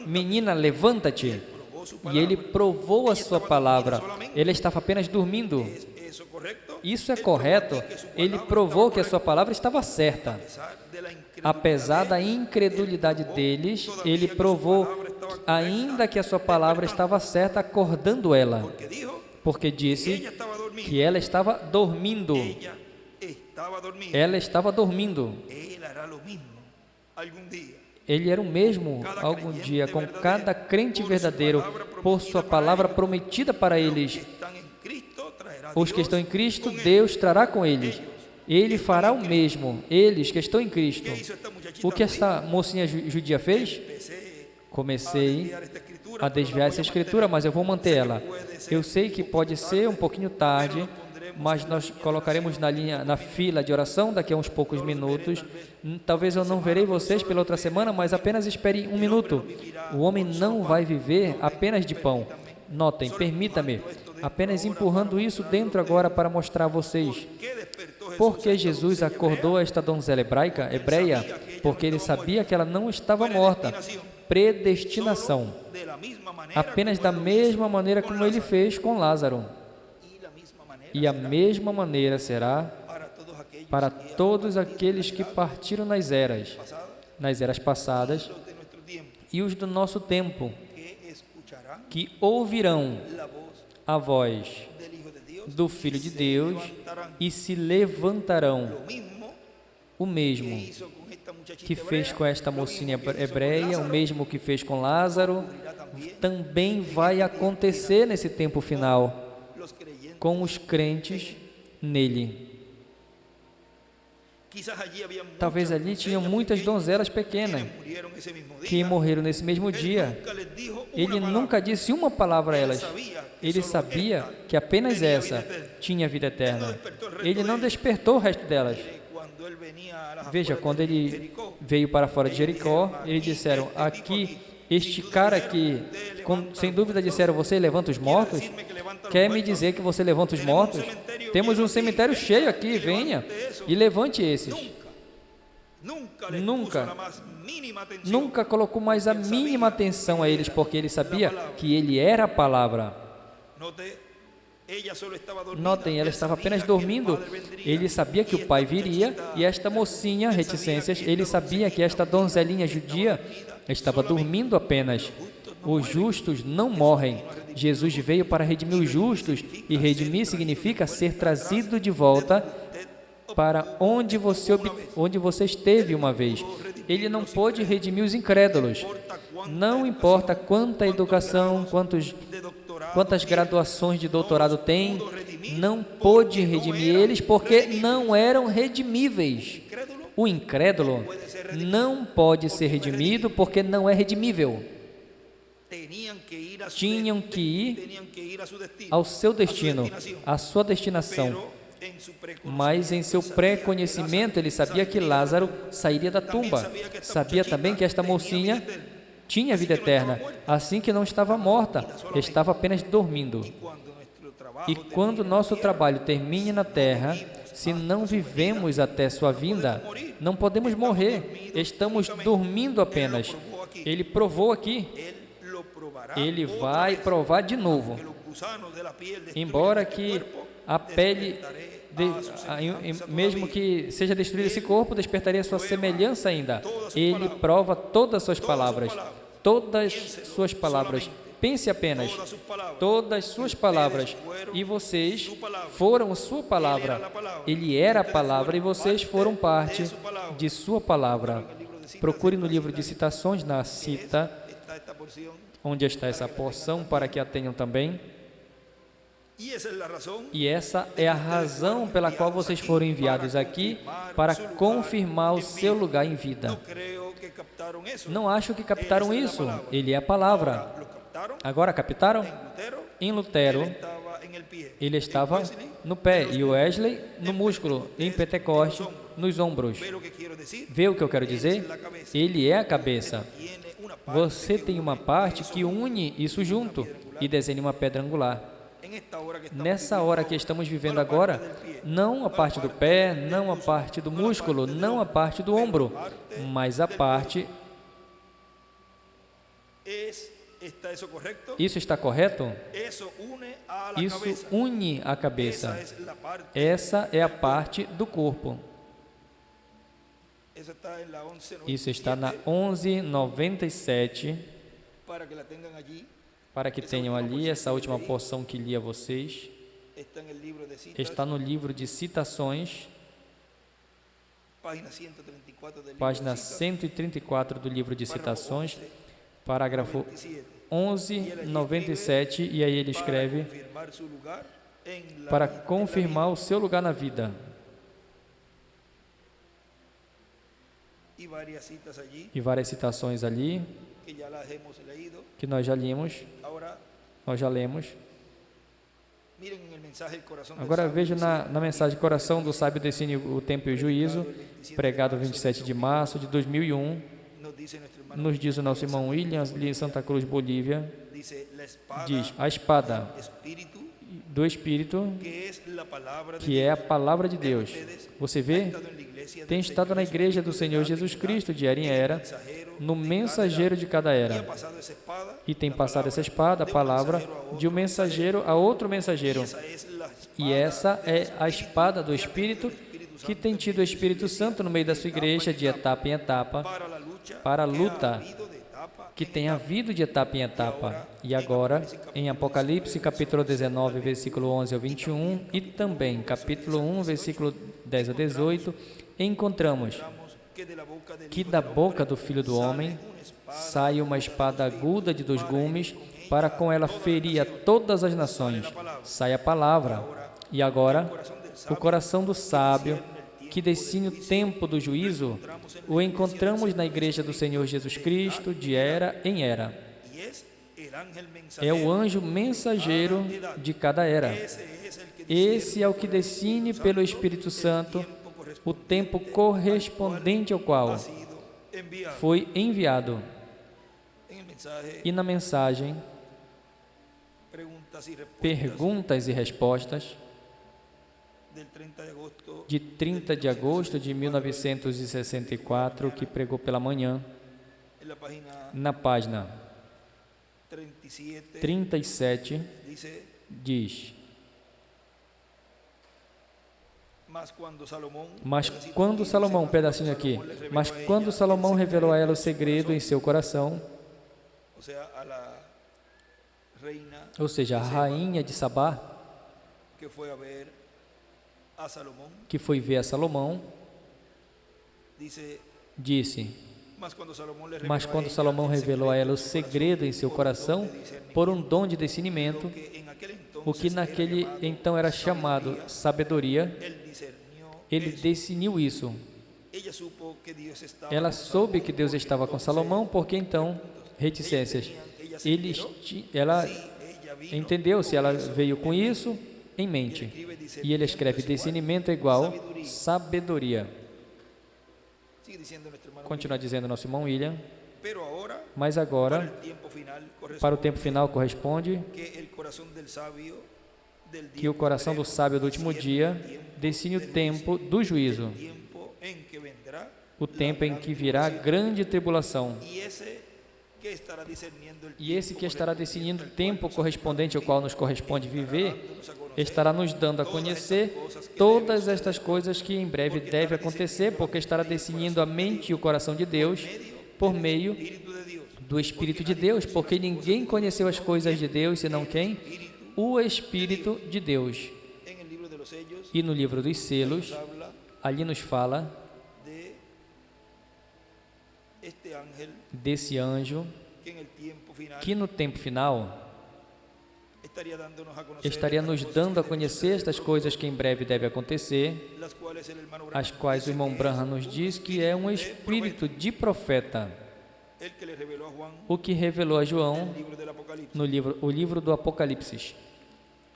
menina, levanta-te. E ele provou a sua palavra. Ele estava apenas dormindo. Isso é correto. Ele provou que a sua palavra estava certa. Apesar da incredulidade deles, ele provou ainda que a sua palavra estava certa, acordando ela. Porque disse que ela estava dormindo. Ela estava dormindo. Ele era o mesmo algum dia com cada crente verdadeiro, por sua palavra prometida para eles. Os que estão em Cristo, Deus trará com eles. Ele fará o mesmo, eles que estão em Cristo. O que essa mocinha judia fez? Comecei a desviar essa escritura, mas eu vou manter ela. Eu sei que pode ser um pouquinho tarde, mas nós colocaremos na fila de oração daqui a uns poucos minutos. Talvez eu não verei vocês pela outra semana, mas apenas espere um minuto. O homem não vai viver apenas de pão. Notem, permita-me, apenas empurrando isso dentro agora para mostrar a vocês. Porque Jesus acordou esta donzela hebreia? Porque ele sabia que ela não estava morta. Predestinação. Apenas da mesma maneira como ele fez com Lázaro. E a mesma maneira será para todos aqueles que partiram nas eras passadas e os do nosso tempo, que ouvirão a voz do Filho de Deus e se levantarão. O mesmo que fez com esta mocinha hebreia, o mesmo que fez com Lázaro, também vai acontecer nesse tempo final com os crentes nele. Talvez ali tinham muitas donzelas pequenas que morreram nesse mesmo dia. Ele nunca disse uma palavra a elas. Ele sabia que apenas essa tinha vida eterna. Ele não despertou o resto delas. Veja, quando ele veio para fora de Jericó, eles disseram: aqui, este cara aqui, sem dúvida disseram: você levanta os mortos? Quer me dizer que você levanta os mortos? Temos um cemitério cheio aqui, venha e levante esses. Nunca colocou mais a mínima atenção a eles, porque ele sabia que ele era a palavra. Notem, ela estava apenas dormindo. Ele sabia que o pai viria, e esta mocinha, reticências, ele sabia que esta donzelinha judia estava dormindo apenas. Os justos não morrem. Jesus veio para redimir os justos, e redimir significa ser trazido de volta para onde você esteve uma vez. Ele não pôde redimir os incrédulos. Não importa quanta educação, quantas graduações de doutorado tem, não pôde redimir eles porque não eram redimíveis. Incrédulo O incrédulo não pode ser redimido porque não é redimível. tenían que ir a su Tinham que ir tenían que ir a su destino, ao seu a su destino, destinación. à sua destinação. Pero en su Mas em seu pré-conhecimento ele sabia que Lázaro sairia da tumba. Sabia também que esta mocinha tinha vida eterna, assim que não estava morta, estava apenas dormindo. E quando nosso trabalho termine na terra, se não vivemos até sua vinda, não podemos morrer, estamos dormindo apenas. Ele provou aqui, ele vai provar de novo. Embora que a pele, mesmo que seja destruído esse corpo, despertaria sua semelhança ainda. Ele prova todas as suas palavras. Todas suas palavras. Pense apenas, todas suas palavras, e vocês foram sua palavra. Ele era a palavra e vocês foram parte de sua palavra. Procure no livro de citações, na cita, onde está essa porção, para que a tenham também. E essa é a razão pela qual vocês foram enviados aqui, para confirmar o seu lugar em vida. Não acho que captaram isso. Ele é a palavra. Agora captaram? Em Lutero, ele estava no pé, e o Wesley no músculo, em Pentecoste, nos ombros. Vê o que eu quero dizer? Ele é a cabeça. Você tem uma parte que une isso junto e desenha uma pedra angular. Nessa hora que estamos vivendo agora, não a parte do pé, não a parte do músculo, não a parte do ombro, mas a parte... Isso está correto? Isso une a cabeça. Essa é a parte do corpo. Isso está na 1197. Para que tenham ali essa última porção que li a vocês. Está no livro de citações, página 134 do livro de citações, parágrafo 1197, e aí ele escreve: para confirmar o seu lugar na vida. E várias citações ali, que nós já lemos. Agora veja na mensagem Coração do Sábio Decine o Tempo e o Juízo, pregado 27 de março de 2001, nos diz o nosso irmão William, de Santa Cruz, Bolívia, diz: a espada do Espírito, que é a palavra de Deus. Você vê? Tem estado na igreja do Senhor Jesus Cristo, de era em era, no mensageiro de cada era. E tem passado essa espada, a palavra, de um mensageiro a outro mensageiro. E essa é a espada do Espírito, que tem tido o Espírito Santo no meio da sua igreja, de etapa em etapa, para a luta que tem havido de etapa em etapa. E agora, em Apocalipse, capítulo 19, versículo 11 ao 21, e também capítulo 1, versículo 10 a 18, encontramos que da boca do Filho do Homem sai uma espada aguda de 2 gumes, para com ela ferir a todas as nações. Sai a palavra. E agora, o coração do sábio, que decine o tempo do juízo, o encontramos na igreja do Senhor Jesus Cristo, de era em era. É o anjo mensageiro de cada era. Esse é o que decine pelo Espírito Santo o tempo correspondente ao qual foi enviado. E na mensagem, perguntas e respostas, de 30 de agosto de 1964, que pregou pela manhã, na página 37, diz: mas quando Salomão, um pedacinho aqui, mas quando Salomão revelou a ela o segredo em seu coração, ou seja, a rainha de Sabá, que foi ver a Salomão, disse: mas quando Salomão revelou a ela o segredo em seu coração, por um dom de discernimento, o que naquele então era chamado sabedoria, él discernió ele eso. discerniu isso. Ella supo que Dios estaba Ela con soube Salomón, que Deus estava com Salomão, porque então, reticências. Ela ella vino entendeu se ela veio com isso em mente. E ele escreve: discernimento é igual sabedoria. sigue diciendo nuestro hermano Continua dizendo nosso irmão William. pero ahora Mas para agora, el tiempo final para o corresponde tempo final, corresponde que el corazón del sabio del que o coração do sábio do último dia decide o tempo do juízo, tiempo en que vendrá o tempo em que virá a grande tribulação. y ese que estará discerniendo el E esse que estará decidindo o tempo correspondente ao qual nos corresponde viver, estará nos dando a conhecer todas estas coisas que em breve deve acontecer, porque estará decidindo a mente e o coração de Deus por meio Espíritu de Dios do Espírito de Deus, porque ninguém conheceu as coisas de Deus senão quem? O Espírito de Deus. en el libro de los sellos E no livro dos selos, habla ali nos fala de este ángel desse anjo que en el tiempo final que no tempo final estaría dándonos a conocer estaria estas nos cosas dando a que conhecer estas coisas que em breve devem acontecer, las cuales el hermano as Branham quais o dice irmão que Branham nos diz que é um espírito de profeta, el que le reveló a Juan o que revelou a João el libro del Apocalipsis no livro, o livro do Apocalipse,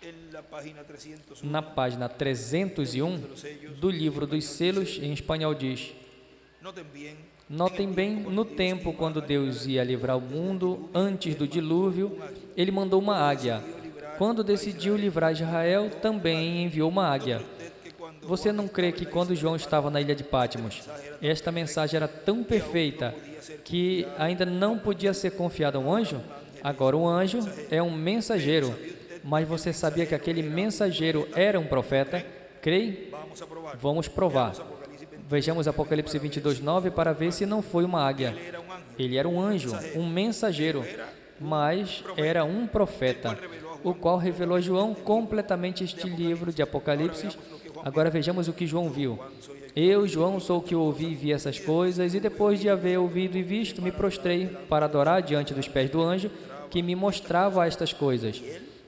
en la página 301 na página 301 de los sellos. do livro dos selos, em espanhol diz: Notem bem, no tempo quando Deus ia livrar o mundo, antes do dilúvio, Ele mandou uma águia. Quando decidiu livrar Israel, também enviou uma águia. Você não crê que quando João estava na ilha de Patmos, esta mensagem era tão perfeita que ainda não podia ser confiada a um anjo? Agora, um anjo é um mensageiro, mas você sabia que aquele mensageiro era um profeta? Creio? Vamos provar. Vejamos Apocalipse 22:9 para ver se não foi uma águia. Ele era um anjo, um mensageiro, mas era um profeta, o qual revelou a João completamente este livro de Apocalipse. Agora vejamos o que João viu. Eu, João, sou o que ouvi e vi essas coisas, e depois de haver ouvido e visto, me prostrei para adorar diante dos pés do anjo que me mostrava estas coisas.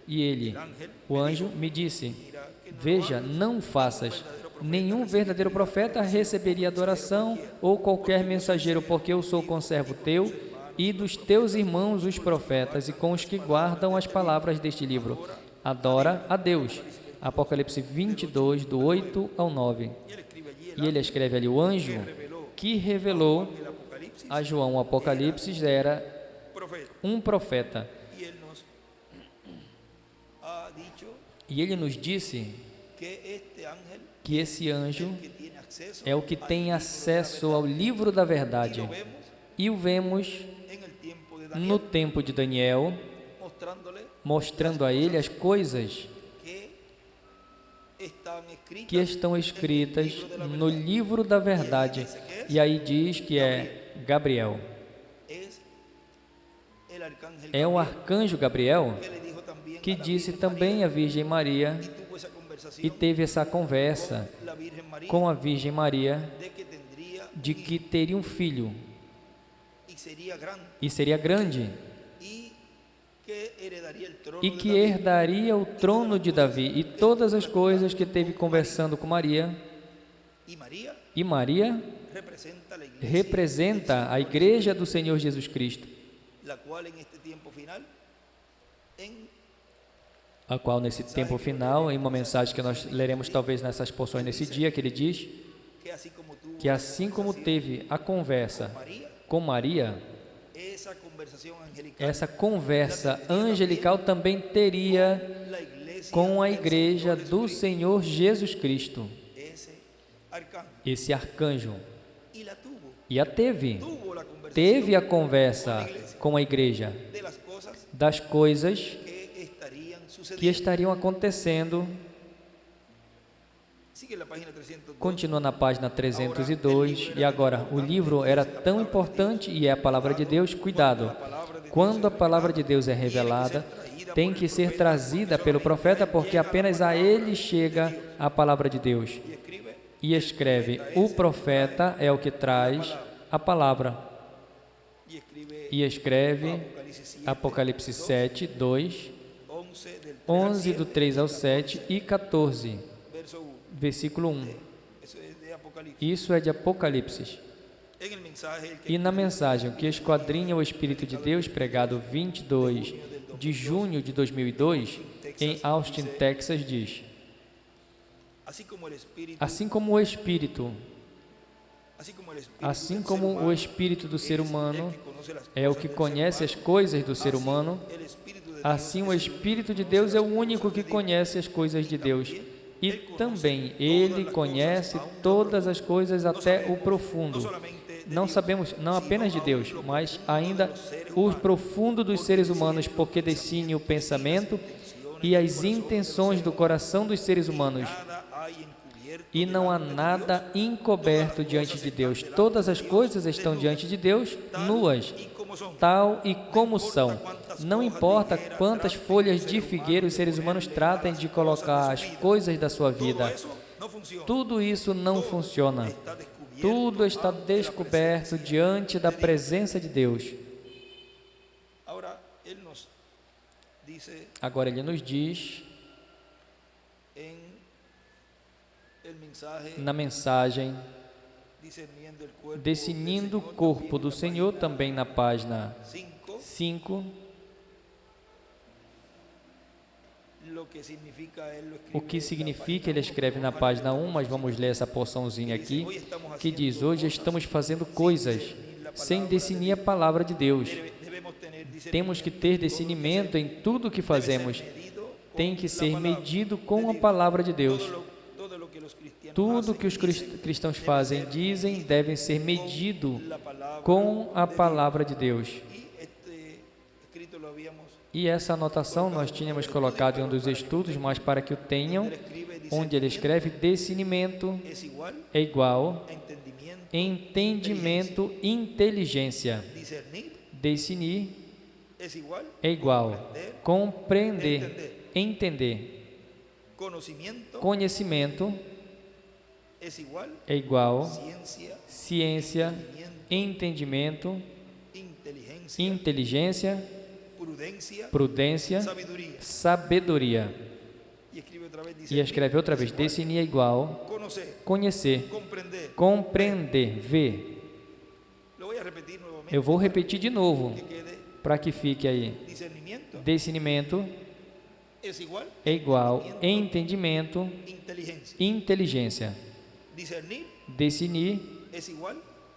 E ele, o anjo, me disse: Veja, não faças. Nenhum verdadeiro profeta receberia adoração ou qualquer mensageiro, porque eu sou conservo teu e dos teus irmãos os profetas e com os que guardam as palavras deste livro. Adora a Deus. Apocalipse 22, do 8 ao 9. E ele escreve ali: o anjo que revelou a João o Apocalipse era um profeta. E ele nos disse que esse anjo é o que tem acesso ao livro da verdade. E o vemos no tempo de Daniel, mostrando a ele as coisas que estão escritas no livro da verdade. E aí diz que é Gabriel. É o arcanjo Gabriel que disse também a Virgem Maria e teve essa conversa com a Virgem Maria de que teria um filho e seria grande e que herdaria o trono de Davi e todas as coisas que teve conversando com Maria. E Maria representa a igreja do Senhor Jesus Cristo, a qual nesse tempo final, em uma mensagem que nós leremos talvez nessas porções nesse dia, que ele diz que assim como teve a conversa com Maria, essa conversa angelical também teria com a igreja do Senhor Jesus Cristo, esse arcanjo. E a teve a conversa com a igreja das coisas que estariam acontecendo. Continua na página 302. E agora, o livro era tão importante e é a palavra de Deus. Cuidado, quando a palavra de Deus é revelada, tem que ser trazida pelo profeta, porque apenas a ele chega a palavra de Deus. E escreve: o profeta é o que traz a palavra. E escreve Apocalipse 7, 2 11 do 3 ao 7 e 14, verso 1. versículo 1. Eso es de Apocalipsis. Isso é de Apocalipse. En el mensaje el que E na mensagem que esquadrinha o Espírito de Deus, pregado 22 de junho de 2002, em Austin, Texas, diz: así como el espíritu, assim como o Espírito, así como el espíritu assim del como ser humano o Espírito do ser es humano el que conoce las é o cosas que del conhece ser as coisas do ser humano, humano, así el espíritu de Dios assim o es el Espírito de que Deus é o conoce las único cosas que de Dios. conhece as coisas de Deus. E também Ele conhece todas as coisas até o profundo. Não sabemos, não apenas de Deus, mas ainda o profundo dos seres humanos, porque define o pensamento e as intenções do coração dos seres humanos. Nada hay encubierto E não há delante de nada Dios. encoberto diante de Deus. Todas as coisas estão diante de Deus, nuas, Y como son. tal e como são. Não importa quantas folhas de figueira os seres humanos tratem de colocar as coisas da sua Todo vida. eso no funciona. Tudo isso não funciona. Está descubierto Tudo está ante la descoberto presencia diante da de Dios. presença de Deus. Ahora, Él nos dice Agora ele nos diz en el mensaje na mensagem discerniendo el cuerpo Definindo o del Señor, corpo también do en la Senhor, página também na página 5, 5, lo que significa, él lo escribe o que en la significa, ele página escreve na 1, página 1, mas vamos ler essa porçãozinha aqui, que diz: hoje estamos fazendo coisas sem discernir a palavra de Deus. debemos tener Temos que ter discernimento em tudo o que fazemos. Tem que ser medido com a palavra de Deus. todo lo que los cristianos Tudo que os hacen, cristãos fazem, dizem, devem ser medido la palabra com a de palavra de Deus. Dios. Y este escrito lo habíamos, E essa anotação nós tínhamos colocado em um dos estudos, mas para que o tenham, él escribe, dice, onde ele escreve: discernimento es igual é igual a entendimiento, entendimento, inteligência. discernir Discernir es igual é igual compreender, entender. conocimiento, Conhecimento es igual é igual ciencia, ciência, entendimento, inteligencia, inteligência, prudencia, prudência, sabiduría. sabedoria. Y escribe otra vez, dice, E escreve outra vez: discernir é igual conocer, conhecer, comprender. compreender, ver. Lo voy a repetir nuevamente Eu vou repetir de novo que quede. para que fique aí. Discernimiento Discernimento es igual é igual entendimento, inteligencia. inteligência. Discernir Discernir es igual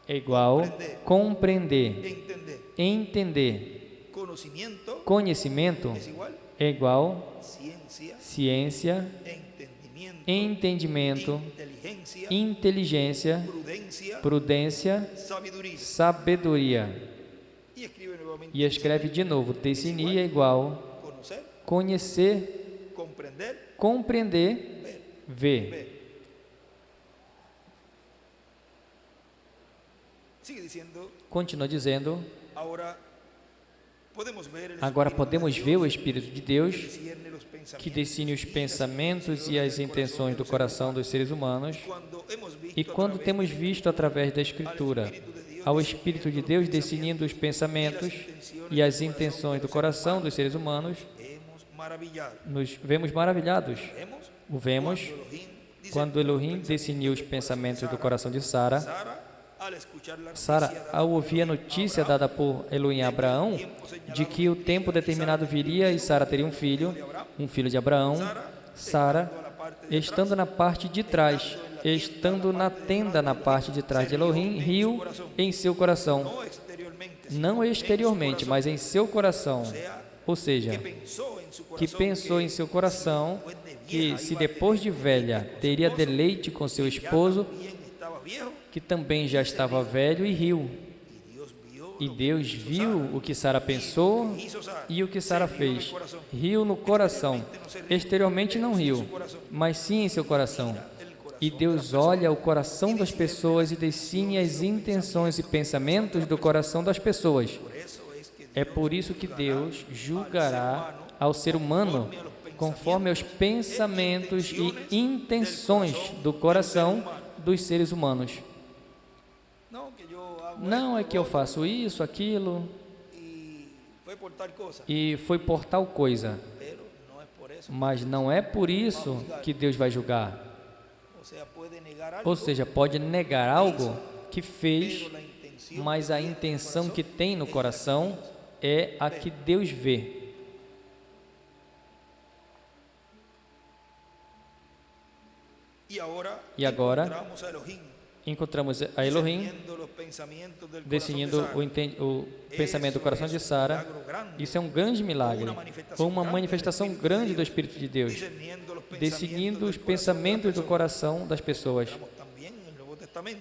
é igual compreender, entender. entender. Conocimiento Conhecimento es igual é igual ciencia, ciência, entendimiento, entendimento, inteligencia, inteligência, prudencia, prudência, sabiduría. sabedoria. Y escribe nuevamente. E escreve de novo: discernir é igual Conocer, conhecer, comprender, compreender, ver. ver. Sigue diciendo, Continua dizendo: ahora podemos ver el agora Espíritu podemos de ver o Dios Espírito de Deus que discierne los pensamientos que define os y las pensamentos e as intenções do del ser coração humano. dos seres humanos. Quando hemos visto E quando através temos de- visto através da Escritura ao Espírito de Deus definindo os pensamentos e as intenções do coração dos seres humanos, hemos maravillado. nos vemos maravilhados. Vemos O vemos quando Elohim definiu os pensamentos do coração de Sara. Sara, al escuchar la Sara, noticia dada ao ouvir a notícia dada por Elohim a Abraão de que o tempo determinado viria e Sara teria um filho de Abraão, Sara, estando na parte de trás, estando na tenda na parte de trás de Elohim, riu em seu coração, no exteriormente, não exteriormente, mas em seu coração. Ou seja, pensó en su que corazón pensou em seu coração que, se depois de velha teria deleite com seu esposo, bien estaba viejo que também já estava velho, e riu. y Dios vio E Deus viu o que Sara pensou hizo Sara. e o que Sara fez. Riu no coração. Exteriormente não riu, mas sim em seu coração. E Deus olha o coração das pessoas e define as intenções e pensamentos do coração das pessoas. Por eso es que É por isso que Deus julgará ao ser humano conforme aos pensamentos e intenções do coração dos seres humanos. no que yo hago Não é que eu faço isso, aquilo, y fue por tal cosa, e foi por tal coisa, pero mas não é por isso que Deus vai julgar. O sea, puede negar algo, Ou seja, pode negar algo que pero fez, la intención mas a intenção que tem no coração é a que Deus vê. y ahora E agora encontramos a Elohim encontramos a Elohim discerniendo los pensamientos del decidindo corazón de Sara. o pensamento do coração de Sara. Isso é um grande milagre, foi uma manifestação grande do Espírito de Deus, Discerniendo los decidindo os pensamientos del pensamentos do corazón coração das pessoas. de las personas. También en el Nuevo Testamento,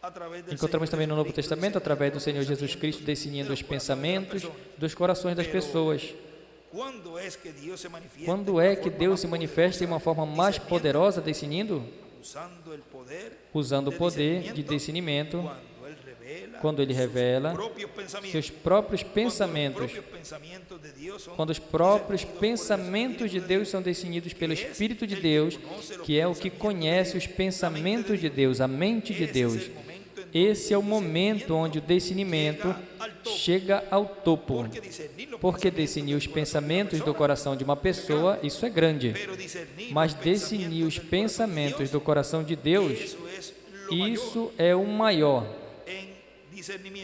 a través del Encontramos Señor também no Novo Jesucristo, Testamento, através do Senhor Jesus Cristo, decidindo os pensamentos dos corações das pessoas. Quando é que Deus se manifiesta? Quando é que Deus se manifesta de uma forma mais poderosa, decidindo? Usando o poder de discernimento, quando Ele revela seus próprios pensamentos, quando os próprios pensamentos de Deus são discernidos pelo Espírito de Deus, que é o que conhece os pensamentos de Deus, a mente de Deus. Esse é o momento onde o discernimento chega ao topo, porque discernir os pensamentos do coração de uma pessoa, isso é grande, mas discernir os pensamentos do coração de Deus, isso é o maior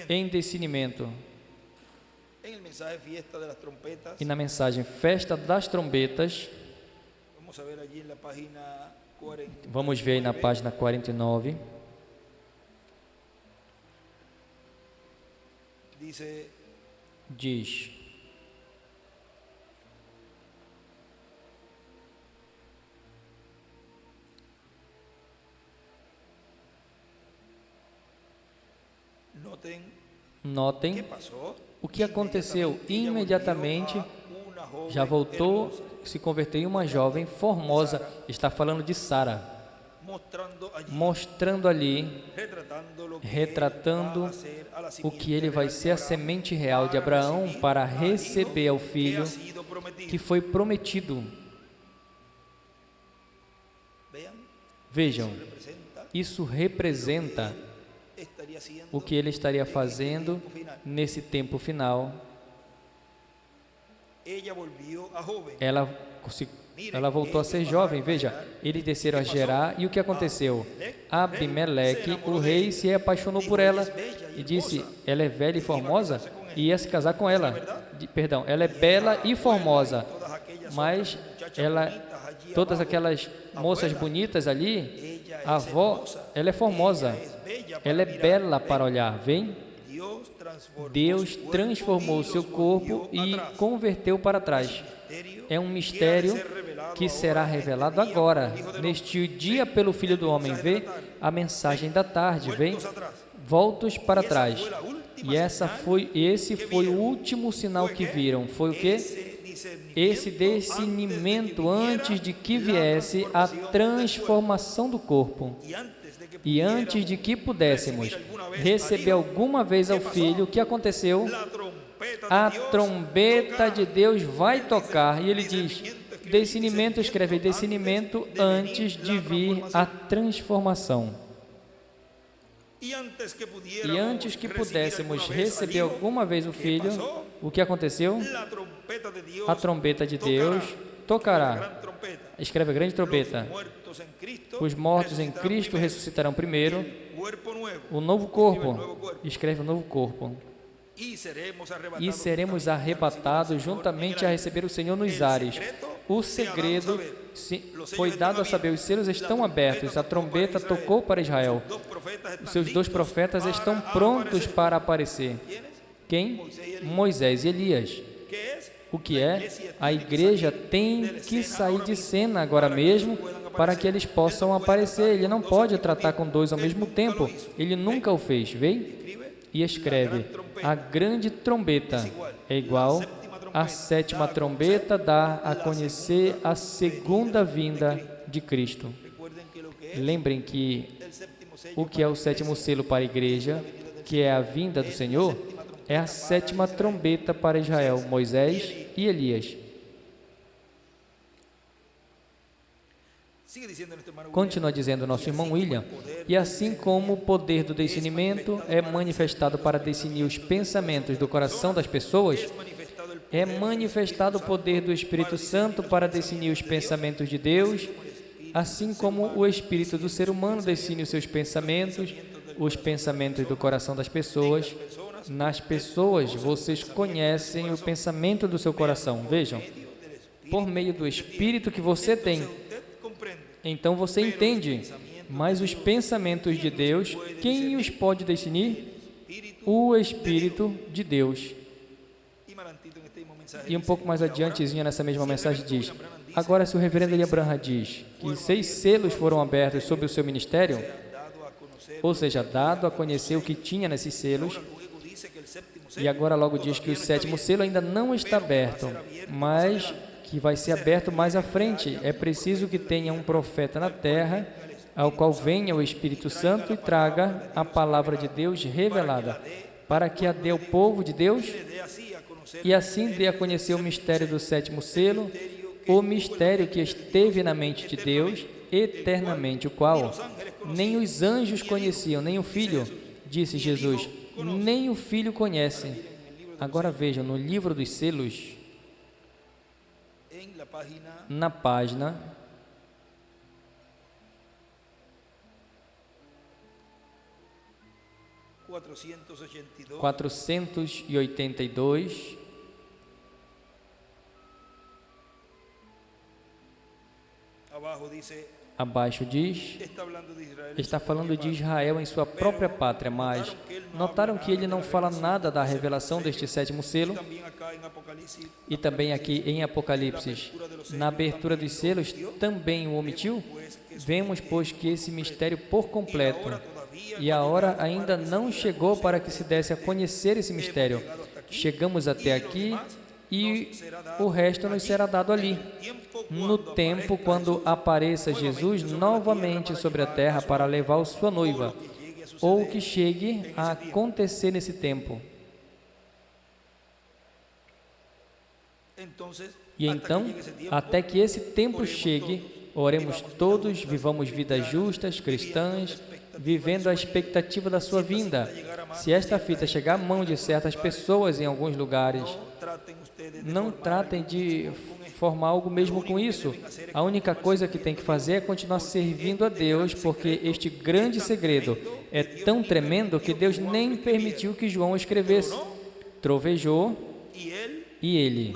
em discernimento. E na mensagem Festa das Trombetas, vamos ver aí na página 49, diz: notem o que aconteceu. Imediatamente já voltou, se converteu em uma jovem formosa. Está falando de Sara, mostrando ali, retratando o que ele vai ser, a semente real de Abraão, para receber ao filho que foi prometido. Vejam, isso representa o que ele estaria fazendo nesse tempo final. Ela voltou a ser jovem. Veja, eles desceram a Gerar, e o que aconteceu? Abimeleque, o rei, se apaixonou por ela e disse: ela é velha e formosa, e ia se casar com ela. Perdão, ela é bela e formosa, mas todas aquelas moças bonitas ali, a avó, ela é formosa, ela é bela para olhar. Vem? Deus transformou o seu corpo e converteu para trás. É um mistério que será revelado agora, neste dia, pelo Filho do Homem. Vê a mensagem da tarde, vem? Voltos para trás. E esse foi o último sinal que viram. Foi o quê? Esse discernimento antes de que viesse a transformação do corpo. E antes de que pudéssemos receber alguma vez ao Filho, o que aconteceu? A trombeta de Deus vai tocar. E ele diz: discernimento, escreve discernimento antes de vir a transformação. E antes que pudéssemos receber alguma vez o Filho, o que aconteceu? A trombeta de Deus tocará. Escreve a grande trombeta. Os mortos em Cristo ressuscitarão primeiro. O novo corpo. Escreve o novo corpo. E seremos arrebatados juntamente a receber o Senhor nos ares. O segredo foi dado a saber, os selos estão abertos, a trombeta tocou para Israel. Os seus 2 profetas estão prontos para aparecer. Quem? Moisés e Elias. O que é? A igreja tem que sair de cena agora mesmo para que eles possam aparecer. Ele não pode tratar com 2 ao mesmo tempo. Ele nunca o fez. Vem? E escreve: a grande trombeta é igual à 7ª trombeta, dá a conhecer a segunda vinda de Cristo. Lembrem que o que é o 7º selo para a igreja, que é a vinda do Senhor, é a 7ª trombeta para Israel, Moisés e Elias. Continua dizendo nosso irmão William: e assim como o poder do discernimento é manifestado para discernir os pensamentos do coração das pessoas, é manifestado o poder do Espírito Santo para discernir os pensamentos de Deus, assim como o espírito do ser humano discerne os seus pensamentos, os pensamentos do coração das pessoas. Nas pessoas, vocês conhecem o pensamento do seu coração. Vejam, por meio do Espírito que você tem. Então você entende, mas os pensamentos de Deus, quem os pode discernir? O Espírito de Deus. E um pouco mais adiantezinho nessa mesma mensagem diz: agora, se o reverendo William Branham diz que 6 selos foram abertos sobre o seu ministério, ou seja, dado a conhecer o que tinha nesses selos, e agora logo diz que o 7º selo ainda não está aberto, mas que vai ser aberto mais à frente. É preciso que tenha um profeta na terra, ao qual venha o Espírito Santo e traga a palavra de Deus revelada, para que a dê ao povo de Deus, e assim dê a conhecer o mistério do 7º selo, o mistério que esteve na mente de Deus eternamente, o qual nem os anjos conheciam, nem o Filho, disse Jesus, nem o Filho conhece. Agora vejam, no livro dos selos, na página 482, abaixo diz, está falando de Israel em sua própria pátria, mas notaram que ele não fala nada da revelação deste 7º selo? E também aqui em Apocalipse, na abertura dos selos, também o omitiu? Vemos, pois, que esse mistério por completo, e a hora ainda não chegou para que se desse a conhecer esse mistério. Chegamos até aqui e o resto nos será dado ali, no tempo quando apareça Jesus novamente sobre a terra para levar sua noiva, ou o que chegue a acontecer nesse tempo. E então, até que esse tempo chegue, oremos todos, vivamos vidas justas, cristãs, vivendo a expectativa da sua vinda. Se esta fita chegar à mão de certas pessoas em alguns lugares, não tratem de formar algo mesmo com isso. A única coisa que tem que fazer é continuar servindo a Deus, porque este grande segredo é tão tremendo que Deus nem permitiu que João escrevesse. Trovejou e ele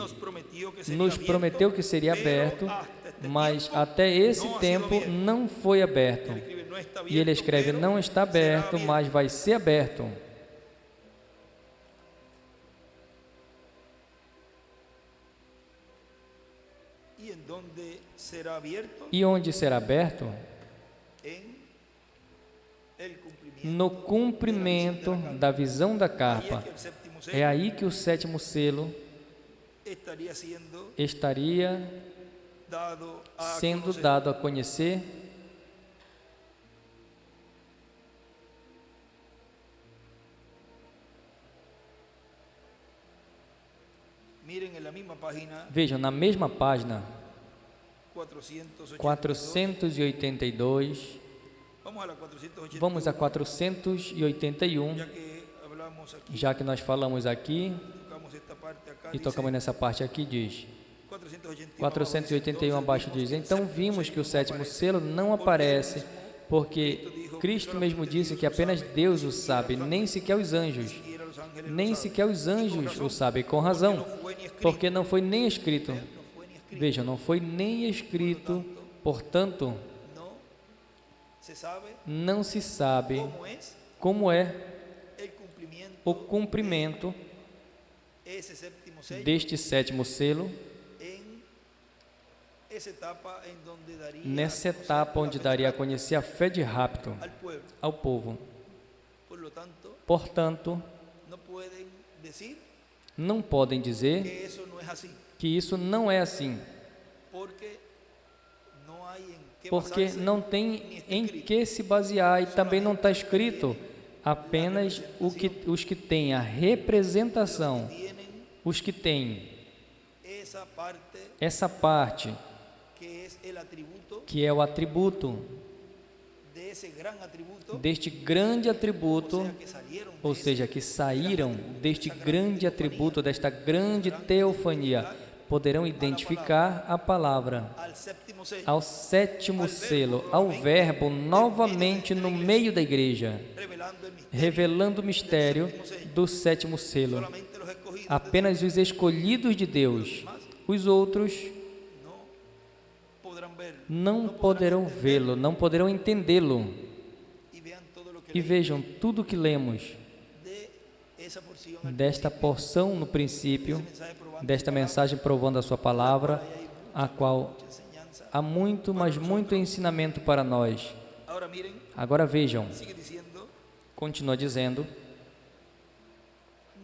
nos prometeu que seria aberto, mas até esse tempo não foi aberto. E ele escreve, não está aberto, mas vai ser aberto. E onde será aberto? No cumprimento da visão da carpa. É aí que o 7º selo estaria sendo dado a conhecer. Vejam, na mesma página 482, vamos a 481, já que nós falamos aqui e tocamos nessa parte aqui, diz 481 abaixo diz, então vimos que o 7º selo não aparece, porque Cristo mesmo disse que apenas Deus o sabe, nem sequer os anjos o sabem, com razão, porque não foi nem escrito. Vejam, não foi nem escrito, portanto, não se sabe como é o cumprimento deste 7º selo, nessa etapa onde daria a conhecer a fé de rapto ao povo. Portanto, não podem dizer que isso não é assim, porque não tem em que se basear e também não está escrito. Apenas os que têm a representação, os que têm essa parte, que é o atributo de ese gran atributo, deste grande atributo, o sea, que salieron de ou ese seja, que saíram deste grande atributo, desta grande teofania, poderão identificar a palavra al séptimo sello, ao sétimo selo, ao Verbo, novamente no meio da igreja, revelando el misterio revelando o mistério do sétimo selo. solamente los escogidos Apenas os escolhidos de Deus, os outros no podrán ver não poderão vê-lo, não poderão entendê-lo. y vean todo lo que E leí vejam tudo o que lemos de esa porción al desta porção no princípio, mensaje probando desta mensagem provando a sua palavra, a qual enseñanza. há muito, mas muito ensinamento para nós. Ahora miren, Agora vejam, sigue diciendo, continua dizendo,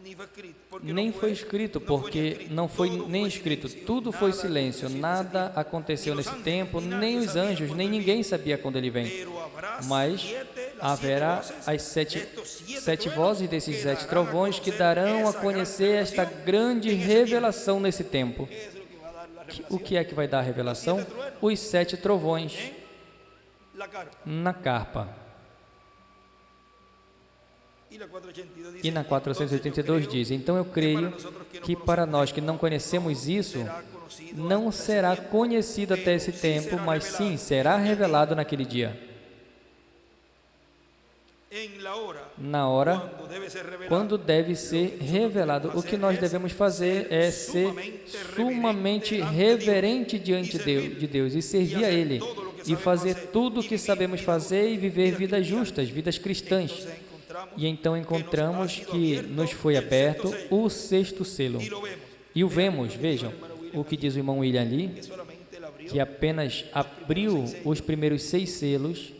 ni fue escrito, porque nem no foi escrito, porque não foi nem escrito, tudo foi silêncio, nada aconteceu nesse tempo, nem os anjos, nem ninguém sabia quando ele vem. pero habrá Mas haverá as sete vozes desses sete trovões que darão a conhecer esta grande revelação nesse tempo. ¿Qué es lo que va a dar la O revelación? que é que vai dar a revelação? Os sete trovões La carpa. na carpa. Y la 482 dice, E na 482 diz: então eu creio que para nós que não conhecemos isso, não será conhecido até esse tempo, mas sim será revelado naquele dia. en la hora Na hora cuando debe ser revelado. quando deve ser revelado. O que nós devemos fazer é ser sumamente reverente diante de Deus e servir a Ele, e fazer tudo o que sabemos fazer e viver vidas justas, vidas cristãs. Entonces encontramos E então encontramos que nos foi aberto o sexto selo. y lo vemos, E o vemos, vejam, o que diz o irmão William ali, que solamente él abrió. que apenas abriu os primeiros 6 selos.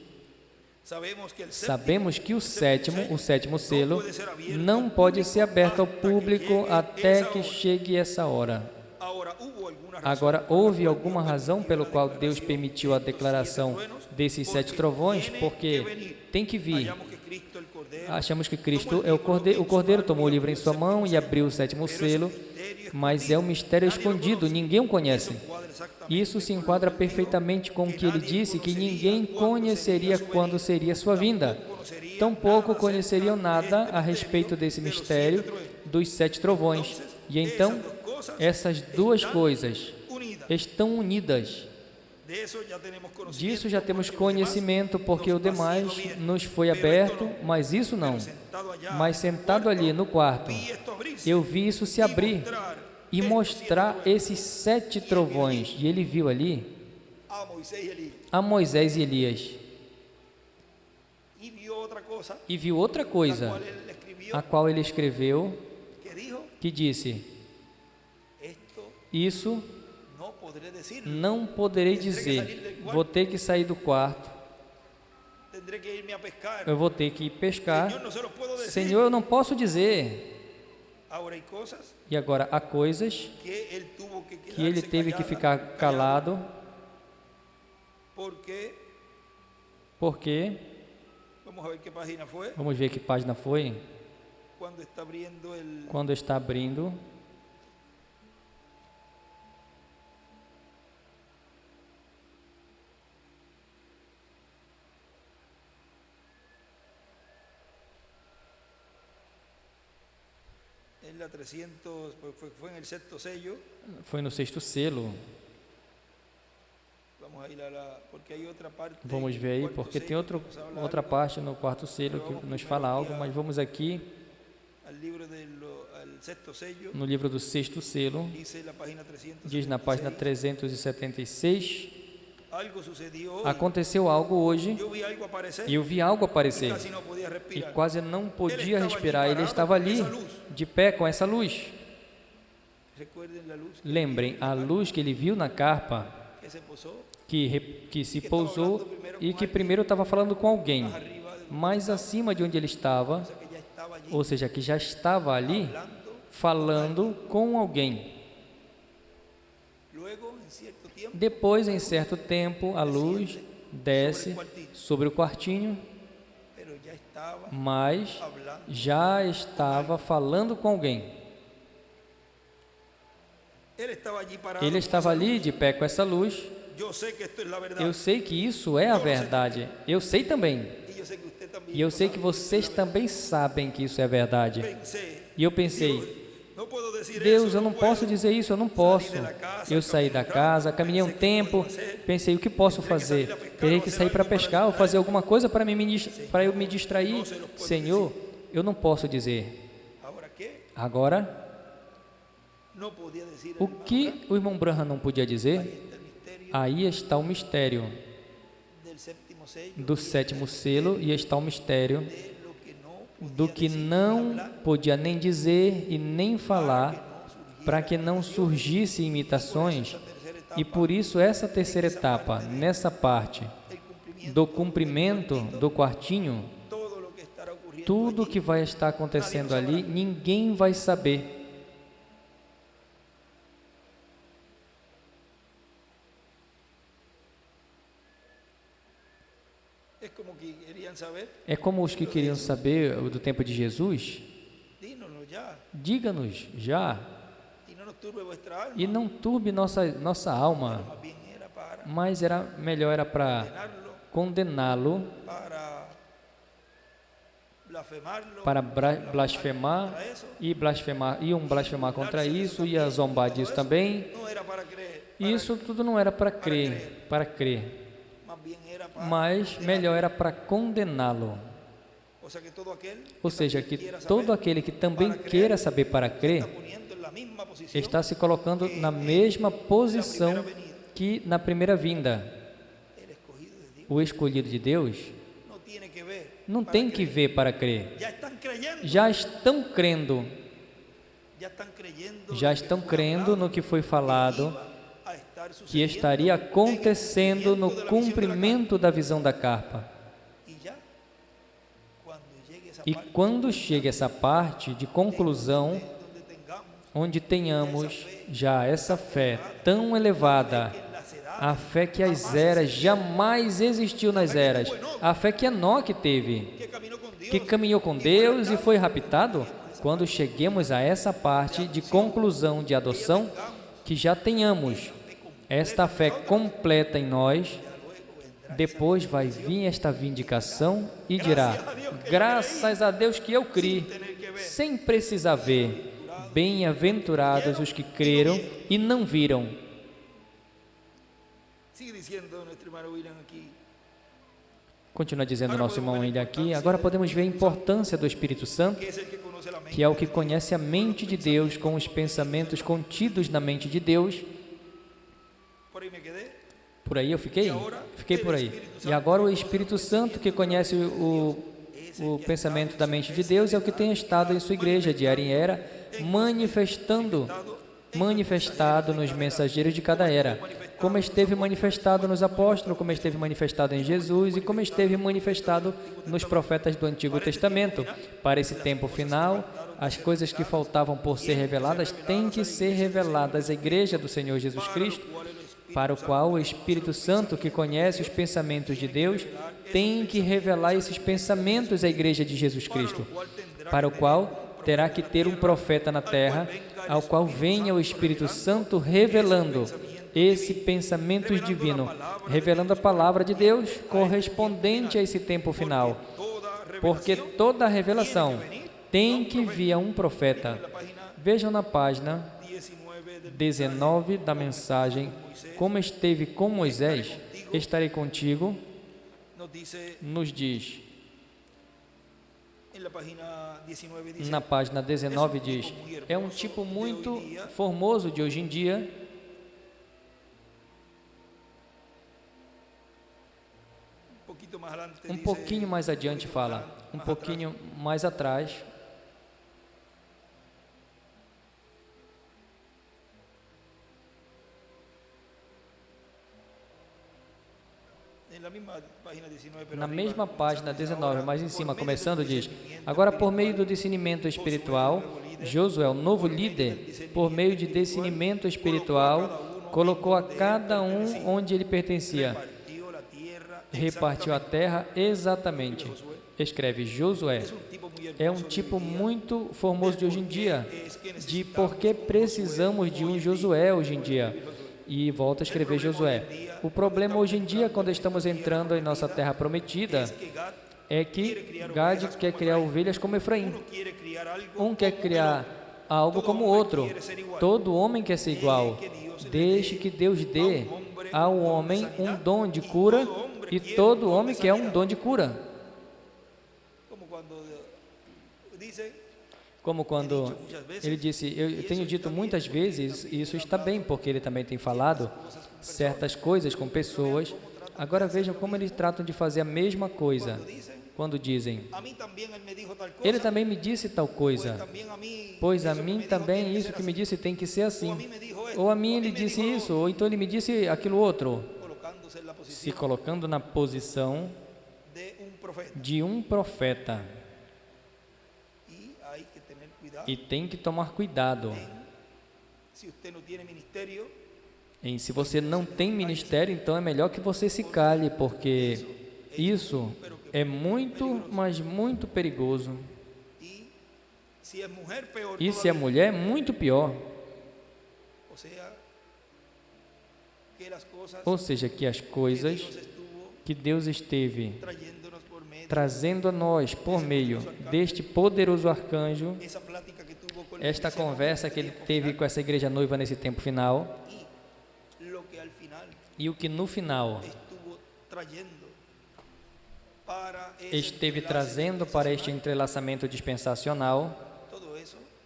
Sabemos que o sétimo selo, não pode ser aberto ao público até que chegue essa hora. Agora, houve alguma razão pelo qual Deus permitiu a declaração desses 7 trovões? Porque tem que vir. Achamos que Cristo é o Cordeiro tomou o livro em sua mão e abriu o 7º selo, mas é um mistério escondido, ninguém o conhece. Isso se enquadra perfeitamente com o que ele disse, que ninguém conheceria quando seria sua vinda. Tampouco conheceriam nada a respeito desse mistério dos 7 trovões. E então, essas duas coisas estão unidas. Disso já temos conhecimento, porque o demais nos foi aberto, mas isso não. Mas sentado ali no quarto, eu vi isso se abrir e mostrar esses 7 trovões. E ele viu ali a Moisés e Elias. E viu outra coisa, a qual ele escreveu, que disse: isso não poderei dizer, vou ter que sair do quarto, eu vou ter que ir pescar. Senhor, eu não posso dizer. E agora, há coisas que ele teve que ficar calado, porque, vamos ver que página foi, quando está abrindo, la 300, fue en el sexto sello. Foi no 6º selo. Vamos ver aí, porque tem outra parte no 4º selo que nos fala algo, mas vamos aqui no livro do 6º selo, diz na página 376, aconteceu algo hoje, e eu vi algo aparecer, e quase não podia respirar. Ele estava ali, de pé, com essa luz. Lembrem, a luz que ele viu na carpa, que se pousou e que primeiro estava falando com alguém, mas acima de onde ele estava, ou seja, que já estava ali, falando com alguém. Depois, em certo tempo, a luz desce sobre o quartinho, mas já estava falando com alguém. Ele estava ali de pé com essa luz, yo sé que esto es la verdad. Eu sei que isso é a verdade. Eu sei também. Y yo sé que usted también E eu lo sei sabe. que vocês também sabem que isso é verdade. Pensé, E eu pensei, no puedo decir Deus, eso, eu não no posso puedo. dizer isso, eu não posso. Eu saí da casa, caminhei um tempo, pensei, o que posso fazer? Terei que sair para pescar ou fazer alguma coisa para eu me distrair. Senhor, eu não posso dizer. Ahora qué, Agora, no podía decir o que o irmão Branham não podia dizer? el misterio Aí está o mistério del séptimo sello, do sétimo selo e está o mistério de lo que no do que não podia nem dizer e nem falar, para que não surgissem imitações. E por isso essa terceira etapa, nessa parte el cumplimiento, do cumprimento do quartinho, todo lo que estará ocurriendo tudo allí, que vai estar acontecendo ali, ninguém vai saber. es como que querían saber, É como os que queriam saber do tempo de Jesus. dínoslo ya, Diga-nos já y no nos turbe vuestra alma, e não turbe nossa alma, más bien era para mas melhor era para condenarlo, condená-lo, para blasfemarlo, para blasfemar e blasfemar contra isso, ia zombar disso também. no era para creer, Isso tudo não era para crer, más bien era para, mas melhor era para condená-lo. o sea que todo aquel Ou seja, que todo aquele que também queira saber para crer, está poniendo en la misma posición está se colocando na mesma posição que na primeira vinda. el escogido de Dios. O escolhido de Deus No tiene que ver, não tem que ver para crer. ya están creyendo, Já estão crendo, ya están creyendo já estão crendo no que foi falado, a estar que sucediendo estaria acontecendo no de la visión de la cumprimento da visão da carpa. y ya cuando llegue esa E parte quando chega essa parte de conclusão, donde tengamos onde tenhamos já essa fé tão elevada, a fé que as eras jamais existiu nas eras, a fé que Enoque teve, que caminó con Dios, que caminhou com Deus e foi raptado, quando cheguemos a essa parte de conclusão de adoção, que já tenhamos esta fé completa em nós, depois vai vir esta vindicação e dirá, graças a Deus que eu criei, sem precisar ver, bem-aventurados os que creram e não viram. sigue diciendo nuestro hermano William aquí, Continua dizendo nosso irmão ele aqui. Agora podemos ver a importância do Espírito Santo, que es el que conoce la mente, que é o que conhece a mente de Deus com os pensamentos contidos na mente de Deus. por ahí me quedé, Por aí eu fiquei? Fiquei por aí. E agora o Espírito Santo, que conhece o pensamento da mente de Deus, é o que tem estado em sua igreja de era em era, manifestado nos mensageiros de cada era, como esteve manifestado nos apóstolos, como esteve manifestado em Jesus e como esteve manifestado nos profetas do Antigo Testamento. Para esse tempo final, as coisas que faltavam por ser reveladas têm que ser reveladas à igreja do Senhor Jesus Cristo, para o qual o Espírito Santo, que conhece os pensamentos de Deus, tem que revelar esses pensamentos à igreja de Jesus Cristo, para o qual terá que ter um profeta na terra, ao qual venha o Espírito Santo revelando esse pensamento divino, revelando a palavra de Deus correspondente a esse tempo final, porque toda a revelação tem que vir a um profeta. Vejam na página 19 da mensagem, como esteve com Moisés, estarei contigo, nos diz, na página 19 diz, é um tipo muito formoso de hoje em dia, um pouquinho mais adiante fala, um pouquinho mais atrás, na mesma página 19, mais em cima, começando, diz, agora por meio do discernimento espiritual, Josué, o novo líder, por meio de discernimento espiritual, colocou a cada um onde ele pertencia, repartiu a terra exatamente. Escreve Josué. É um tipo muito formoso de hoje em dia, de por que precisamos de um Josué hoje em dia. E volta a escrever Josué. O problema hoje em dia, quando estamos entrando em nossa terra prometida, é que Gad quer criar ovelhas como Efraim. Um quer criar algo como o outro. Todo homem quer ser igual. Deixe que Deus dê ao homem um dom de cura, e todo homem quer um dom de cura. Como quando ele disse, eu tenho dito muitas vezes, e isso está bem, porque ele também tem falado certas coisas com pessoas. Agora vejam como eles tratam de fazer a mesma coisa. Quando dizem, ele também me disse tal coisa, pois a mim também isso que me disse tem que ser assim. Ou a mim ele disse isso, ou então ele me disse aquilo outro. Se colocando na posição de um profeta. E tem que tomar cuidado. Se você não tem ministério, então é melhor que você se cale, porque isso é muito, mas muito perigoso. E se a mulher é muito pior. Ou seja, que as coisas que Deus esteve trazendo a nós por meio deste poderoso arcanjo, esta conversa que ele teve com essa igreja noiva nesse tempo final, e o que no final esteve trazendo para este entrelaçamento dispensacional,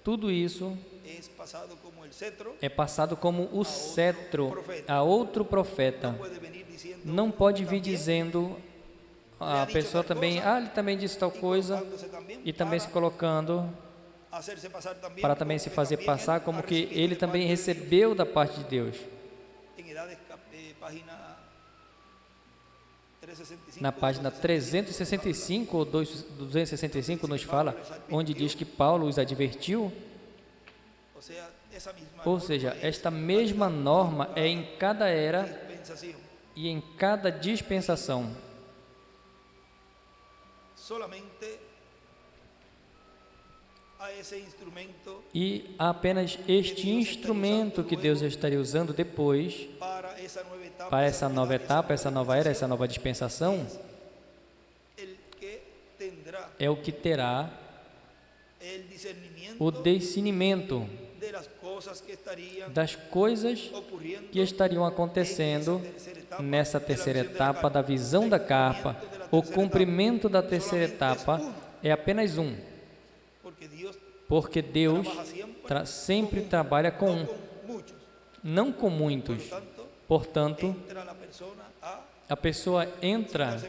tudo isso é passado como o cetro a outro profeta. Não pode vir dizendo, a pessoa também, ele também disse tal coisa, e também se colocando para também se fazer passar como que ele também recebeu da parte de Deus. Na página 365 ou 265 nos fala, onde diz que Paulo os advertiu. Ou seja, esta mesma norma é em cada era e em cada dispensação. E apenas este instrumento que Deus estaria usando depois, para essa nova etapa, essa nova era, essa nova dispensação, é o que terá o discernimento das coisas que estariam acontecendo nessa terceira etapa da visão da capa. O cumprimento da terceira etapa é apenas um, porque Deus sempre trabalha com um, não com muitos. Portanto, a pessoa entra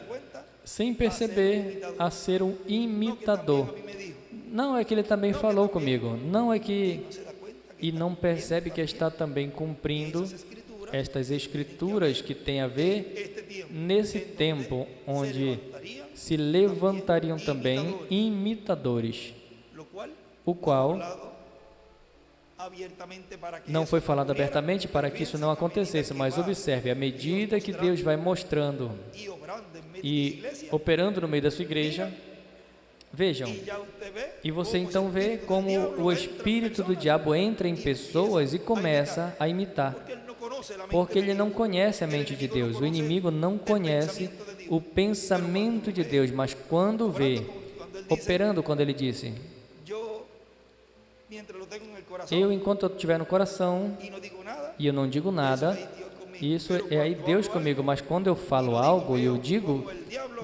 sem perceber a ser um imitador. Não é que ele também falou comigo, não é que... E não percebe que está também cumprindo estas escrituras que têm a ver nesse tempo onde se levantariam também imitadores, o qual não foi falado abertamente para que isso não acontecesse, mas observe, à medida que Deus vai mostrando e operando no meio da sua igreja, vejam, e você então vê como o espírito do diabo entra em pessoas e começa a imitar, porque ele não conhece a mente de Deus, o inimigo não conhece o pensamento de Deus, mas quando vê, operando, quando ele disse, eu enquanto eu estiver no coração e eu não digo nada, isso é aí Deus comigo, mas quando eu falo algo e eu digo,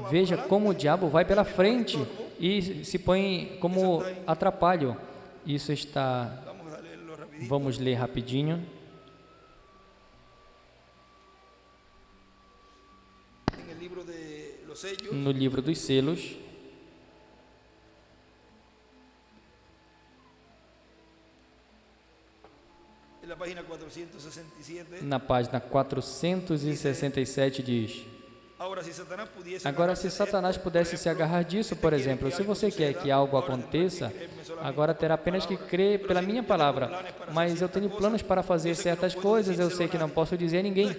veja como o diabo vai pela frente e se põe como atrapalho. Isso está, vamos ler rapidinho. No livro dos selos, na página 467 diz: agora, se Satanás pudesse se agarrar disso, por exemplo, se você quer que algo aconteça, agora terá apenas que crer pela minha palavra, mas eu tenho planos para fazer certas coisas, eu sei que não posso dizer a ninguém.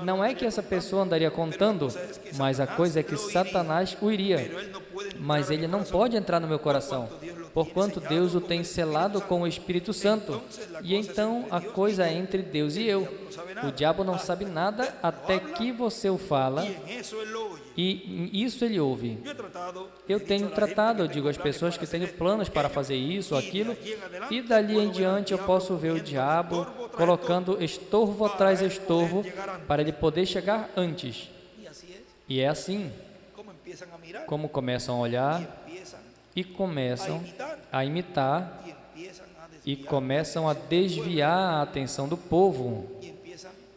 Não é que essa pessoa andaria contando, mas a coisa é que Satanás o iria, mas ele não pode entrar no meu coração. porquanto Deus o tem selado com o Espírito Santo. E então a coisa é entre Deus e eu. O diabo não sabe nada até que você o fala, e isso ele ouve. Eu tenho tratado, eu digo às pessoas que tenho planos para fazer isso, aquilo, e dali em diante eu posso ver o diabo colocando estorvo atrás de estorvo para ele poder chegar antes. E é assim como começam a olhar e começam a imitar e começam a desviar a atenção do povo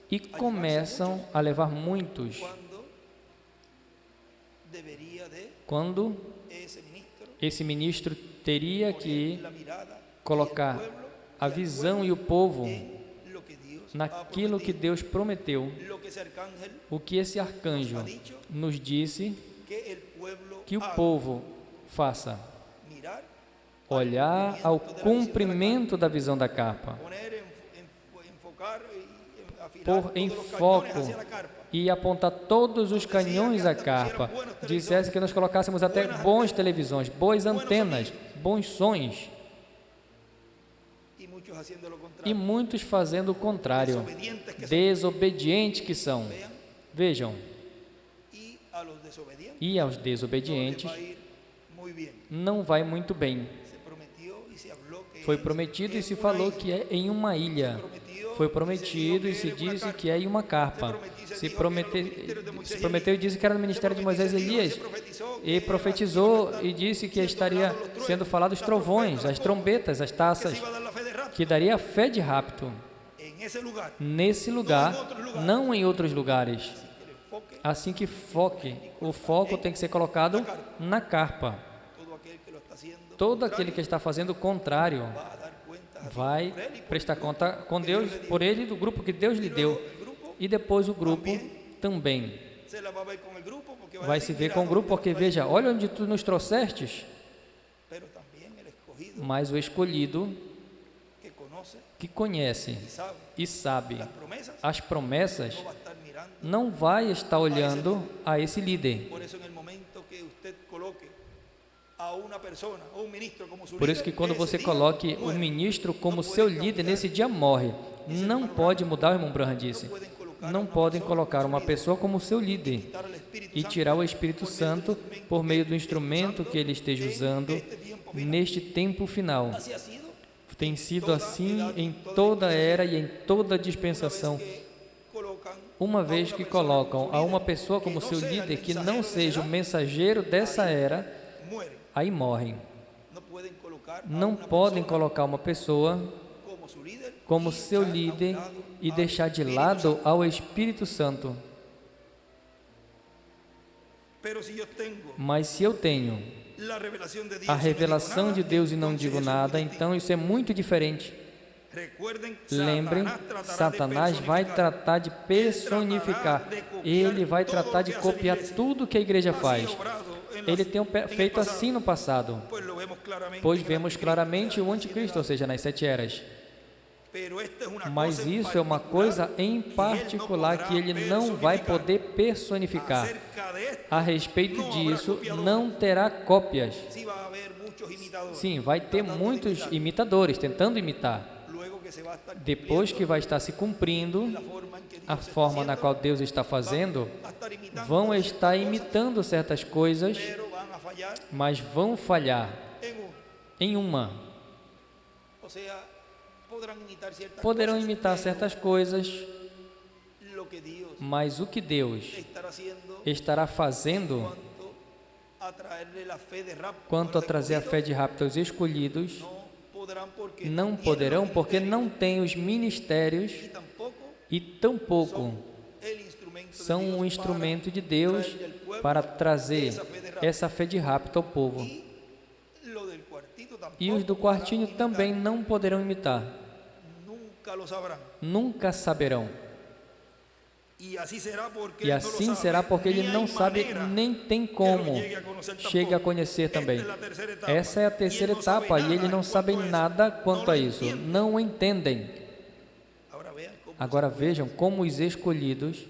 e começam a levar muitos quando esse ministro teria que colocar a visão e o povo naquilo que Deus prometeu, o que esse arcanjo nos disse que o povo faça: olhar ao cumprimento da visão da carpa, pôr em foco e apontar todos os canhões à carpa. Dissesse que nós colocássemos até bons televisões, boas antenas, bons sons, e muitos fazendo o contrário, desobedientes que são. Vejam, e aos desobedientes não vai muito bem. Foi prometido e se falou que é em uma ilha. Foi prometido e se disse que é em uma carpa. Se prometeu e disse que era no ministério de Moisés e Elias. E profetizou e disse que estaria sendo falado os trovões, as trombetas, as taças, que daria a fé de rapto. Nesse lugar, não em outros lugares. Assim que o foco tem que ser colocado na carpa. Todo aquele que está fazendo o contrário vai prestar conta com Deus, por ele e do grupo que Deus lhe deu. E depois o grupo também vai se ver com o grupo, porque veja, olha onde tu nos trouxestes. Mas o escolhido, que conhece e sabe as promessas, não vai estar olhando a esse líder. Por isso que quando você coloque o ministro como seu líder, nesse dia morre. Não pode mudar, o irmão Branham disse. Não podem colocar uma pessoa como seu líder e tirar o Espírito Santo por meio do instrumento que ele esteja usando neste tempo final. Tem sido assim em toda era e em toda dispensação. Uma vez que colocam a uma pessoa como seu líder que não seja o mensageiro dessa era, aí morrem. Não podem colocar uma pessoa como seu líder e deixar de lado ao Espírito Santo. Mas se eu tenho a revelação de Deus e não digo nada, então isso é muito diferente. Lembrem, Satanás vai tratar de personificar, ele vai tratar de copiar tudo que a igreja faz. Ele tem feito assim no passado, pois vemos claramente o anticristo, ou seja, nas 7 eras. Mas isso é uma coisa em particular que ele não vai poder personificar. A respeito disso, não terá cópias. Sim, vai ter muitos imitadores tentando imitar. Depois que vai estar se cumprindo a forma na qual Deus está fazendo, vão estar imitando certas coisas, mas vão falhar em uma. Poderão imitar certas coisas, mas o que Deus estará fazendo quanto a trazer a fé de rapto aos escolhidos, não poderão, porque não têm os ministérios e tampouco são um instrumento de Deus para trazer essa fé de rapto ao povo. E os do quartinho também não poderão imitar. Nunca saberão. E assim será porque ele não sabe, nem tem como chegue a conhecer também. Essa é a terceira etapa e ele não sabe nada quanto a isso. Não entendem. Agora vejam como os escolhidos,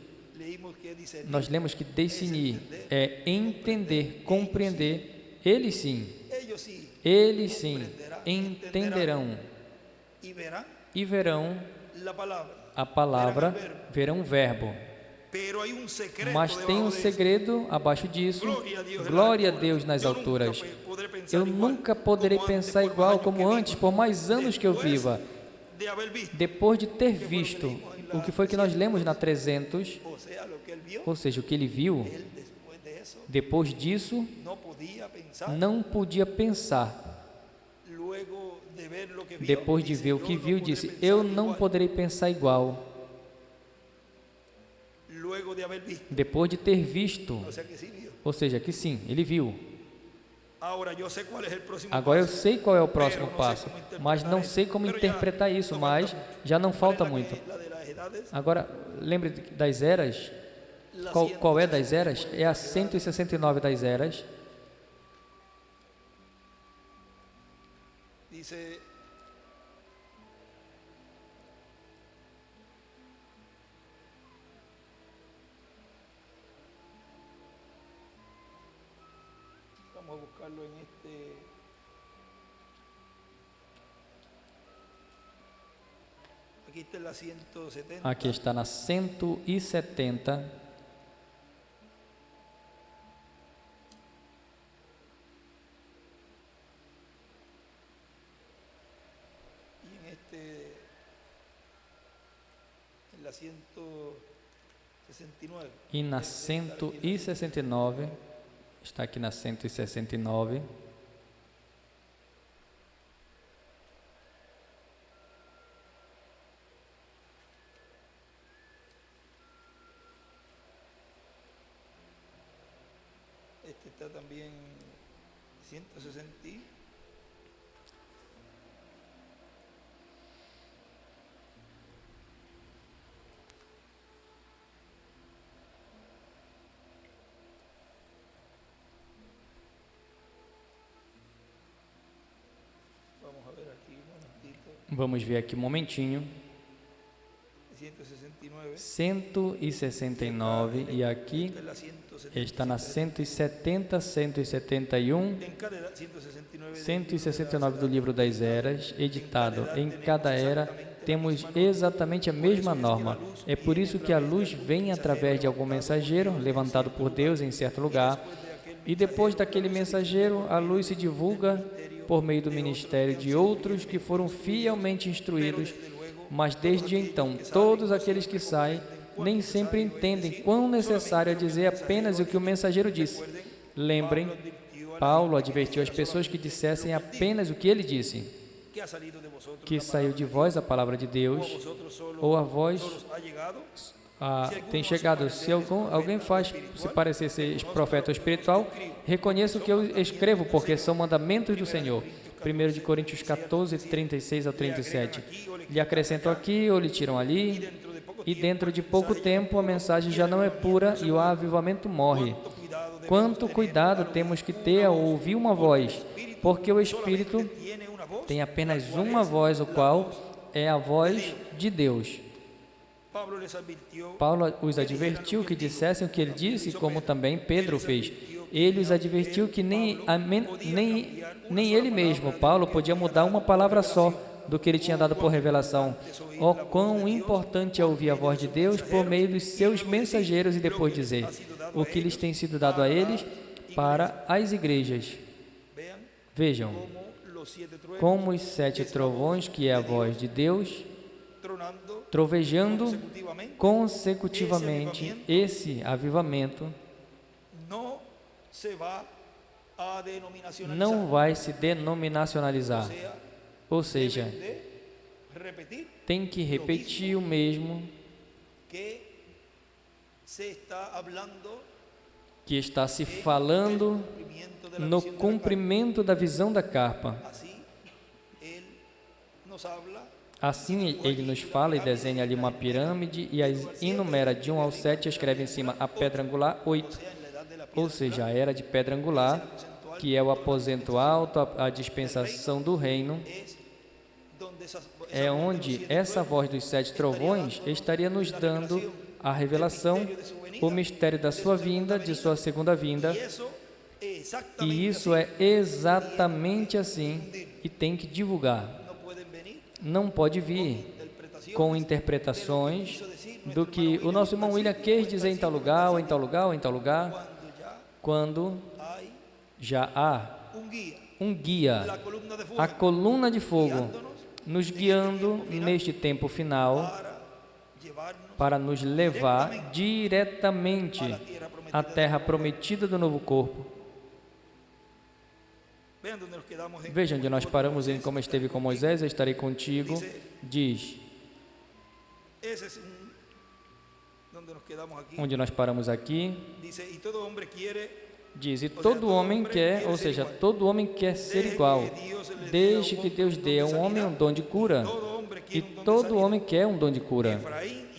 nós lemos que discernir é entender, compreender. Eles sim, eles sim entenderão y verán e verão la palabra. a palavra, verão o verbo. Pero hay un secreto Mas tem um debajo de eso. segredo abaixo disso. Glória a Deus nas alturas. Eu nunca poderei pensar igual como antes, por mais anos que eu viva. De haber visto, Depois de ter visto o que foi que nós lemos na 300, o sea, lo que él vio, ou seja, o que ele viu, él después de eso depois disso, no podía pensar. não podia pensar. Luego de ver lo que vio, Depois de dice, ver o "Yo que no viu, podré disse: pensar eu não igual". poderei pensar igual. Luego de haber visto, Depois de ter visto, o sea que sí vio. ou seja, que sim, ele viu. Ahora yo sé cuál es el próximo Agora eu paso. sei qual é o próximo passo, mas não sei como interpretar isso, mas já não falta muito. La de las edades, Agora, lembre das eras. la Qual é das eras? É a 169 das eras. dice, vamos a buscarlo en este, aquí está en la 170. Aqui está na 170. Y en este, en la 169. E na 169. Está aqui na 169. Este está también 160. Vamos a ver aquí un momentito. Vamos ver aqui um momentinho. 169. 169. E aqui Esta es la 170. está na 170, 171. En cada edad, 169. 169 do livro das eras, editado em cada era, temos exatamente a mesma norma. É por isso que a luz vem através de algum mensageiro levantado por Deus em certo lugar, e depois daquele mensageiro, a luz se divulga por meio do ministério de outros que foram fielmente instruídos, mas desde então, todos aqueles que saem nem sempre entendem quão necessário é dizer apenas o que o mensageiro disse. Lembrem, Paulo advertiu as pessoas que dissessem apenas o que ele disse, Que ha salido de vosotros que la saiu de vós a palavra de palabra, Deus, vosotros solo, ou a vós solos ha llegado. tem chegado. Se alguém faz se parecer ser profeta ou espiritual, reconheça o que eu escrevo, porque são mandamentos do Senhor. 1 de Coríntios 14, 36 ao 37. Lhe acrescentam aqui ou lhe tiram ali, e dentro de pouco tempo a mensagem já não é pura e o avivamento morre. Quanto cuidado temos que ter ao ouvir uma voz, porque o Espírito Tiene una voz. tem apenas uma voz, o qual é a voz de Deus. Pablo les advirtió Paulo os advertiu que dissessem o que ele disse, como também Pedro fez. Ele os advertiu que nem ele mesmo, Paulo, podia mudar uma palavra só do que ele tinha dado por revelação. Oh, quão importante é ouvir a voz de Deus por meio dos seus mensageiros e depois dizer o que lhes tem sido dado a eles para as igrejas. vean Vejam, como los 7 truenos como os 7 trovões, que é a voz de Deus, tronando trovejando consecutivamente consecutivamente, esse avivamento no se va a denominacionalizar. não vai se denominacionalizar. Ou seja, De repetir tem que repetir o mesmo que se está hablando que está se falando cumplimiento de la no visión de la cumprimento da visão da carpa. carne. Así él nos habla Assim ele nos fala e desenha ali uma pirâmide e as enumera de 1 ao 7 e escreve em cima a pedra angular 8, sea en la edad de la ou seja, a era de pedra angular, que é o aposento alto, a dispensação do reino, es donde é onde essa voz dos 7 trovões estaria nos dando a revelação, o mistério da sua vinda, de sua segunda vinda, y eso es exactamente E isso é exatamente assim e tem que divulgar. no pueden venir Não pode vir com interpretações do que o nosso irmão William quis dizer em tal lugar, ou em tal lugar, ou em tal lugar, cuando quando ya hay já há un guía, um guia, la columna de fuego, a coluna de fogo, nos guiando neste tempo final para llevarnos para nos levar diretamente à terra prometida do novo corpo. vean donde nos quedamos en Veja onde nós paramos em Como Esteve com Moisés, eu estarei contigo. Diz, ese es donde nos quedamos aquí. onde nós paramos aqui, Dice, y todo hombre quiere, diz, e todo homem quer, ou seja, todo homem quer ser igual, desde que Deus dê a um homem um dom de cura, todo hombre e quiere un don de todo sanidad. homem quer um dom de cura.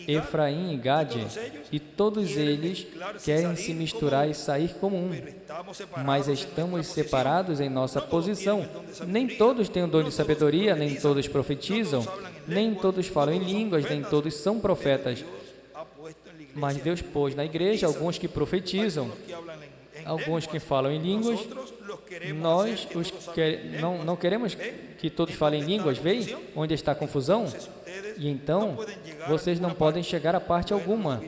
Efraín y Gad, Efraim e Gade, e todos eles querem se misturar e sair como um, pero estamos separados mas en estamos nuestra separados em nossa posição. Nem todos têm o dom de sabedoria, nem todos profetizam, nem todos falam em línguas, nem todos são profetas. posición. Ha puesto en la iglesia Mas Deus pôs na igreja alguns que profetizam, que hablan en alguns que falam em línguas. nosotros los queremos Nós hacer que os todos que, hablen en lenguas. não queremos que todos falem em línguas, veem onde está a confusão? Ustedes E então, vocês não podem chegar a parte alguma.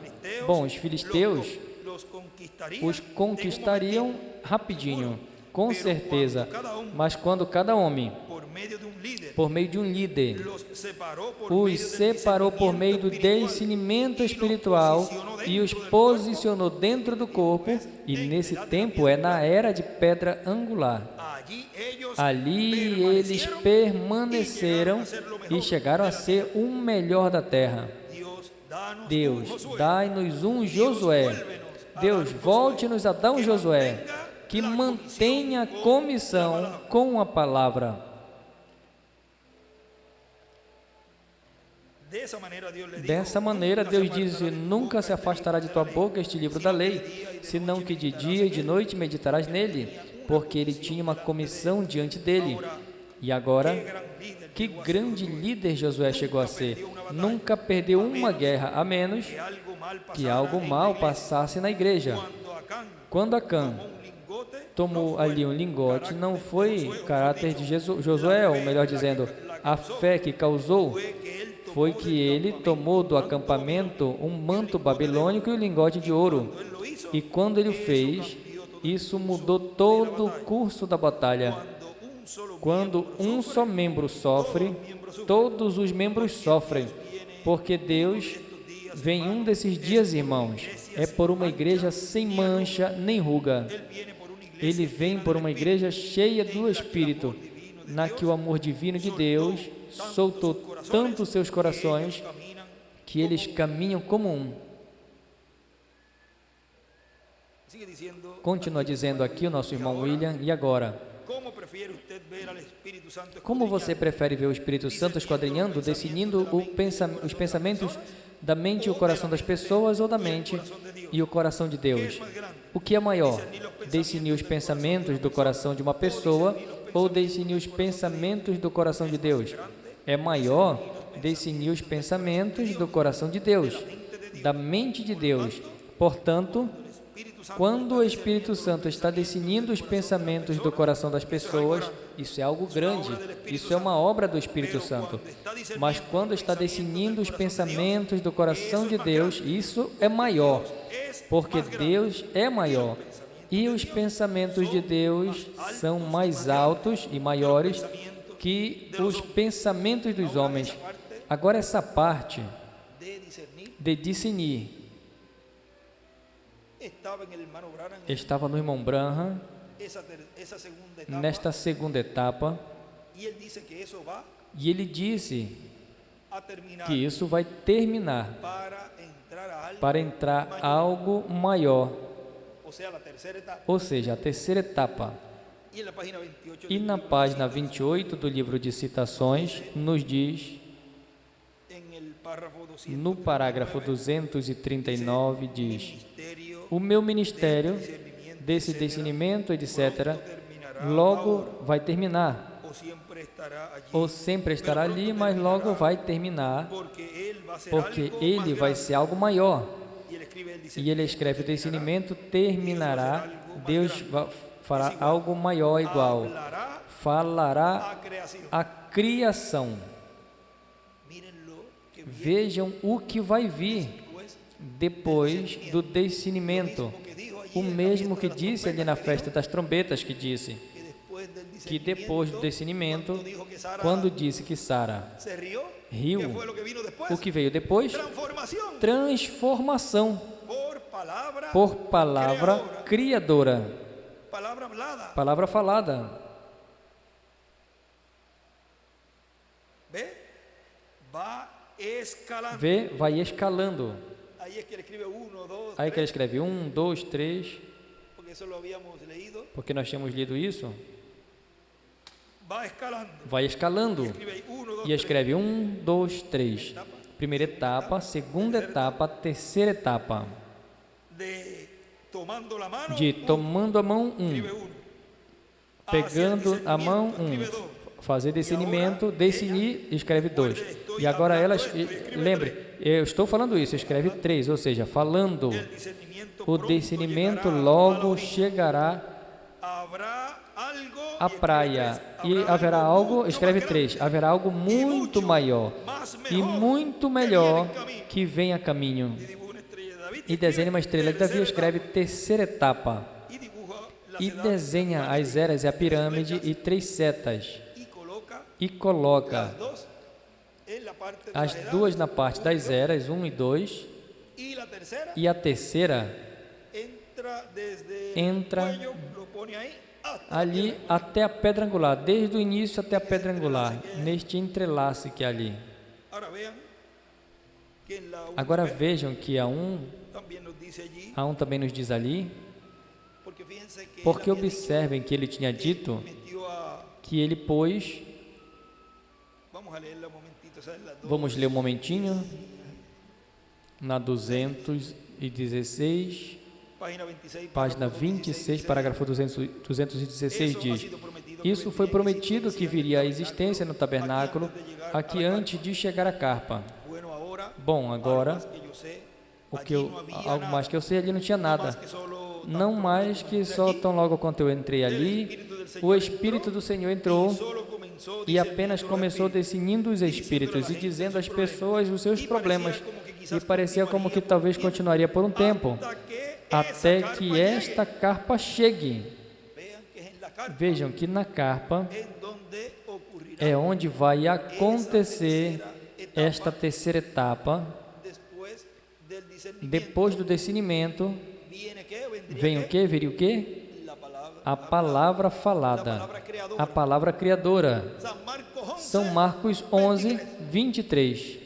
Bom, os filisteus los conquistarían os conquistariam rapidinho, com certeza. Mas quando cada homem, por medio de un líder, por meio de um líder, los separó por os medio del separou por meio do discernimento espiritual e os posicionou dentro do corpo, e nesse tempo é na era de pedra angular. Ali eles permaneceram e chegaram a ser o melhor da terra. Deus, dai-nos um Josué. Deus, volte-nos a dar um Josué que mantenha a comissão com a palavra. Dessa maneira, Deus diz: nunca se afastará de tua boca este livro da lei, senão que de dia e de noite meditarás nele, porque ele tinha uma comissão diante dele. E agora, que grande líder Josué chegou a ser! Nunca perdeu uma guerra, a menos que algo mal passasse na igreja. Quando Acã tomou ali um lingote, não foi caráter de Josué, ou melhor dizendo, a fé que causou, foi que ele tomou do acampamento um manto babilônico e um lingote de ouro. E quando ele o fez, isso mudou todo o curso da batalha. Quando um só membro sofre, todos os membros sofrem, porque Deus vem um desses dias, irmãos, é por uma igreja sem mancha nem ruga. Ele vem por uma igreja cheia do Espírito, na que o amor divino de Deus soltou tanto os seus corações que eles caminham como um. Continua dizendo aqui o nosso irmão William, e agora? Como você prefere ver o Espírito Santo esquadrinhando, definindo os pensamentos da mente e o coração das pessoas, ou da mente e o coração de Deus? O que é maior? Definir os pensamentos do coração de uma pessoa ou definir os pensamentos do coração de Deus? É maior definir os pensamentos do coração de Deus, da mente de Deus. Portanto, quando o Espírito Santo está definindo os pensamentos do coração das pessoas, isso é algo grande, isso é uma obra do Espírito Santo. Mas quando está definindo os pensamentos do coração de Deus, isso é maior, porque Deus é maior. E os pensamentos de Deus são mais altos e maiores que os pensamentos dos homens. Agora, essa parte de discernir estava no irmão Branham, nesta segunda etapa, e ele disse que isso vai terminar para entrar algo maior, ou seja, a terceira etapa. E na página 28 do livro de citações, nos diz, no parágrafo 239, diz: o meu ministério desse discernimento, etc., logo vai terminar, ou sempre estará ali, mas logo vai terminar, porque ele vai ser algo maior. E ele escreve: o discernimento terminará, Deus fará algo maior igual. hablará Falará a creación. a criação. Mírenlo que viene Vejam o que vai vir después. depois do descinimento. O mesmo que disse ali na festa das trombetas, que disse que depois do descinimento, quando disse que Sara se rió, riu, ¿qué fue lo que vino después? o que veio depois? Transformación Transformação por palabra, por palavra creadora, criadora, palabra hablada. palavra falada. ¿Ve? Va escalando. Vê, vai escalando. Ahí es que él escribe 1, 2, Aí que ele escreve 1, 2, 3, porque eso lo habíamos leído. porque nós tínhamos lido isso. Va escalando. Vai escalando. Escribe ahí 1, 2, E escreve 1, 2, 3. Primeira etapa, segunda etapa, terceira etapa. de tomando la mano, De tomando a mão, escribe 1. 1. Pegando a mão, escribe 1. 2. Fazer discernimento, discernir, escreve 2. E agora elas, lembre, eu estou falando isso, escreve 3, ou seja, falando. El discernimiento O pronto discernimento llegará a la logo orilla. chegará Habrá algo, à y escribe praia. 3. E Habrá haverá algo, mucho escreve más 3, grande haverá algo muito maior más e mejor muito que melhor viene en camino. que vem a caminho. Y dibuja una estrella de David, E desenha uma estrela de Davi, tercera escreve terceira etapa. etapa, y dibuja las E edades desenha humanas as eras e a pirâmide e 3 setas. y coloca E coloca las dos en la parte de as las duas edades, na parte das eras, 1 e 2, y la tercera e a terceira entra desde entra el cuello, lo pone ahí hasta ali até a pedra angular, desde o início até a pedra angular, neste entrelace que é ali. Ahora vean que en la Agora 1b vejam que también nos dice allí, a 1 também nos diz ali, porque fíjense que porque él había observem que ele tinha dicho dito que metió a, que ele pôs, vamos a leerla un momentito, ¿sabes? La dos, vamos ler um momentinho, na 216, página 26, página párrafo 26, parágrafo 216 Eso ha diz: sido prometido que Isso foi vendría en prometido que existencia viria a el existência no tabernáculo aqui antes de chegar a carpa. Bueno, ahora, Bom, agora, algo más que yo sé, o que allí eu, no había algo nada, mais que eu sei, ali não tinha más nada. que solo tan Não pronto mais como que entré só aquí, tão logo quando eu entrei ali, o Espírito do Senhor entrou solo comenzó e apenas discerniendo começou los espíritus, discernindo os espíritos e dizendo às pessoas os seus problemas. E parecia como que talvez continuaria por um tempo, hasta até esa que carpa esta llegue. carpa chegue. Vean que es en la carpa Vejam que na carpa en donde ocurrirá é onde vai acontecer esta terceira etapa. después del discernimiento. Depois do discernimento, Viene qué? Vendría vem o qué? que? Viria o que? La palabra. A palavra falada, a palavra criadora. San Marcos 11, São Marcos 11, 23.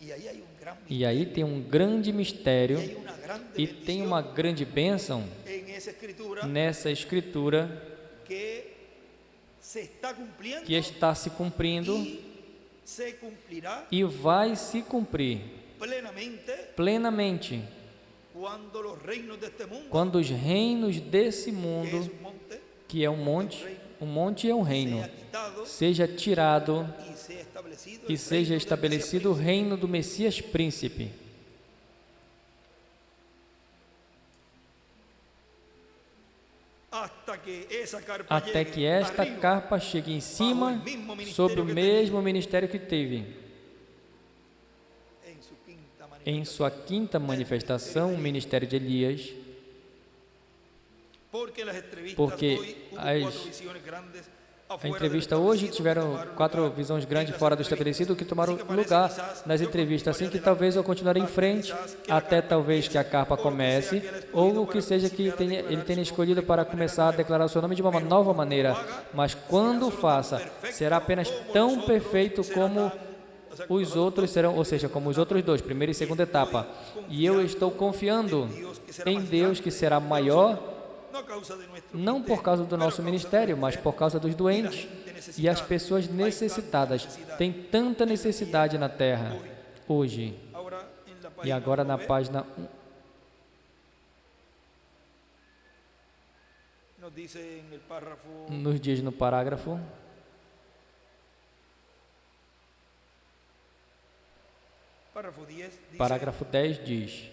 Y ahí hay un gran E aí tem um grande mistério hay una grande e tem uma grande bênção en esa escritura nessa escritura que se está cumpliendo que está se cumprindo y se cumplirá e vai se cumprir plenamente cuando los reinos de este mundo, quando os reinos desse que es mundo, un monte, que é um monte é um reino, sea quitado seja tirado y sea establecido e el seja reino del estabelecido o Mesías reino do Messias Príncipe. príncipe. Até que esta carpa chegue em cima sobre o mesmo ministério que teve. Em sua quinta manifestação, o ministério de Elias, porque a entrevista hoje tiveram 4 visões grandes fora do estabelecido que tomaram lugar nas entrevistas, assim que talvez eu continuarei em frente até talvez que a carpa comece, ou o que seja que ele tenha escolhido para começar a declarar o seu nome de uma nova maneira, mas quando faça, será apenas tão perfeito como os outros serão, ou seja, como os outros dois, primeira e segunda etapa. E eu estou confiando em Deus que será maior, não por causa do nosso ministério, mas por causa dos doentes e as pessoas necessitadas. Tem tanta necessidade na terra hoje. E agora na página 1, nos diz no parágrafo, parágrafo 10 diz: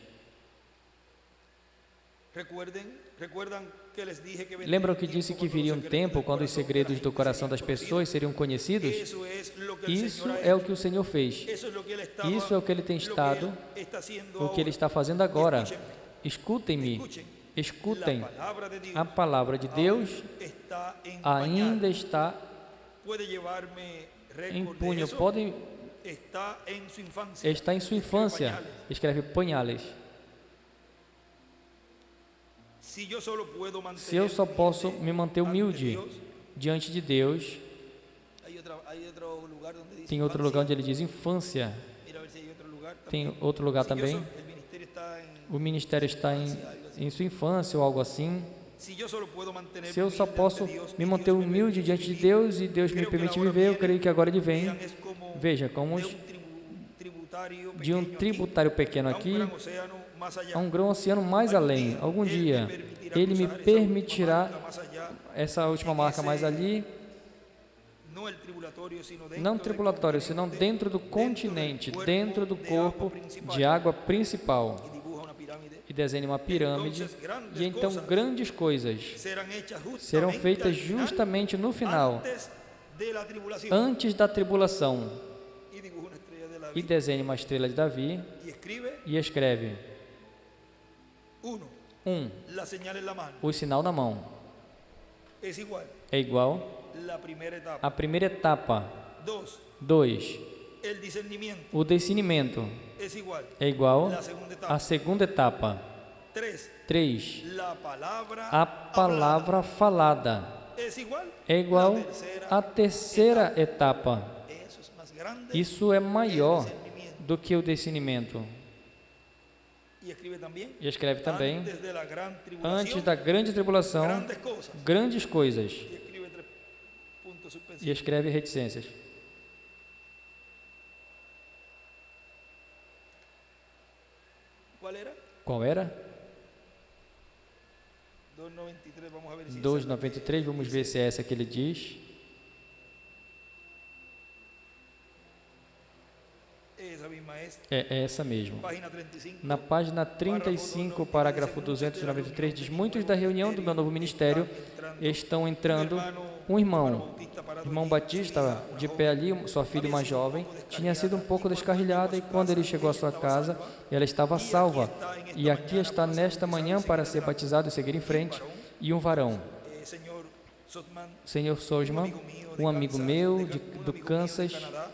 Recuerdan que les dije que vendría Lembram un que tiempo disse que cuando viria los um secretos tempo del quando os corazón de la segredos do gente coração das serían pessoas seriam conhecidos? Eso es lo que el Isso Señor ha é o hecho. que o Senhor fez. Eso es lo que Él estaba, Isso é o que Ele tem lo que estado, Él está haciendo o que Ele ahora. está fazendo agora. Escúchenme, Escutem-me, escutem. la palabra de Dios A palavra de Deus está en ainda pañal. está Puede llevarme em récord de punho. eso. Podem, Está en su infancia. está em sua infância. Escreve panhales. Si yo solo puedo Se eu só posso me manter ante humilde Dios, diante de Deus, hay otro lugar donde dice tem outro lugar onde ele diz infância. Mira a ver si hay otro lugar también. Tem outro lugar Si yo também. el ministerio está en O ministério está em sua infância ou algo assim. Si yo solo puedo mantener Se eu só humilde posso ante Dios, me y manter Dios me humilde permite diante de vivir, Deus e Deus me creo que permite la hora viver, eu viene, creio que agora ele vem. vean, es como Veja, como de un tributário de um pequeño tributário pequeno aquí, aqui a un gran océano más allá. a um grão oceano mais além. Algum dia ele me permitirá essa última marca mais ali, Não el tribulatório, sino dentro não del tribulatório, senão dentro do continente, dentro do corpo de água principal. y dibuja una pirámide. E desenha uma pirâmide. E então grandes coisas Serão serão feitas justamente no final, antes de la tribulación. antes da tribulação. Y dibuja una estrella de la E vida desenha uma estrela de Davi y escribe e escreve: 1. La señal en la mano o sinal na mão. es igual. É igual La primera etapa. à primeira etapa. 2. 2. El discernimiento O discernimento es igual. é igual La segunda etapa. à segunda etapa. 3. 3. La palabra A palavra falada es igual. é igual La tercera à terceira etapa. Eso es más grande. Isso é maior discernimiento. do que o discernimento. Y escribe también. E escreve também: Antes de la gran tribulación, antes da grande tribulação, grandes cosas. grandes coisas. Y escribe 3 puntos E suspensivos. escreve reticências. ¿Cuál era? Qual era? 2.93. Vamos a ver si 2,93. Vamos ver se é essa que ele diz. esa misma es. É essa mesmo. Página 35. Na página 35, parágrafo 293, diz: muitos da reunião do meu novo ministério estão entrando. Um irmão Batista, de pé ali, sua filha mais jovem, tinha sido um pouco descarrilhada e quando ele chegou à sua casa, ela estava salva. E aqui está nesta manhã para ser batizado e seguir em frente. E um varão, Senhor Sosman, um amigo meu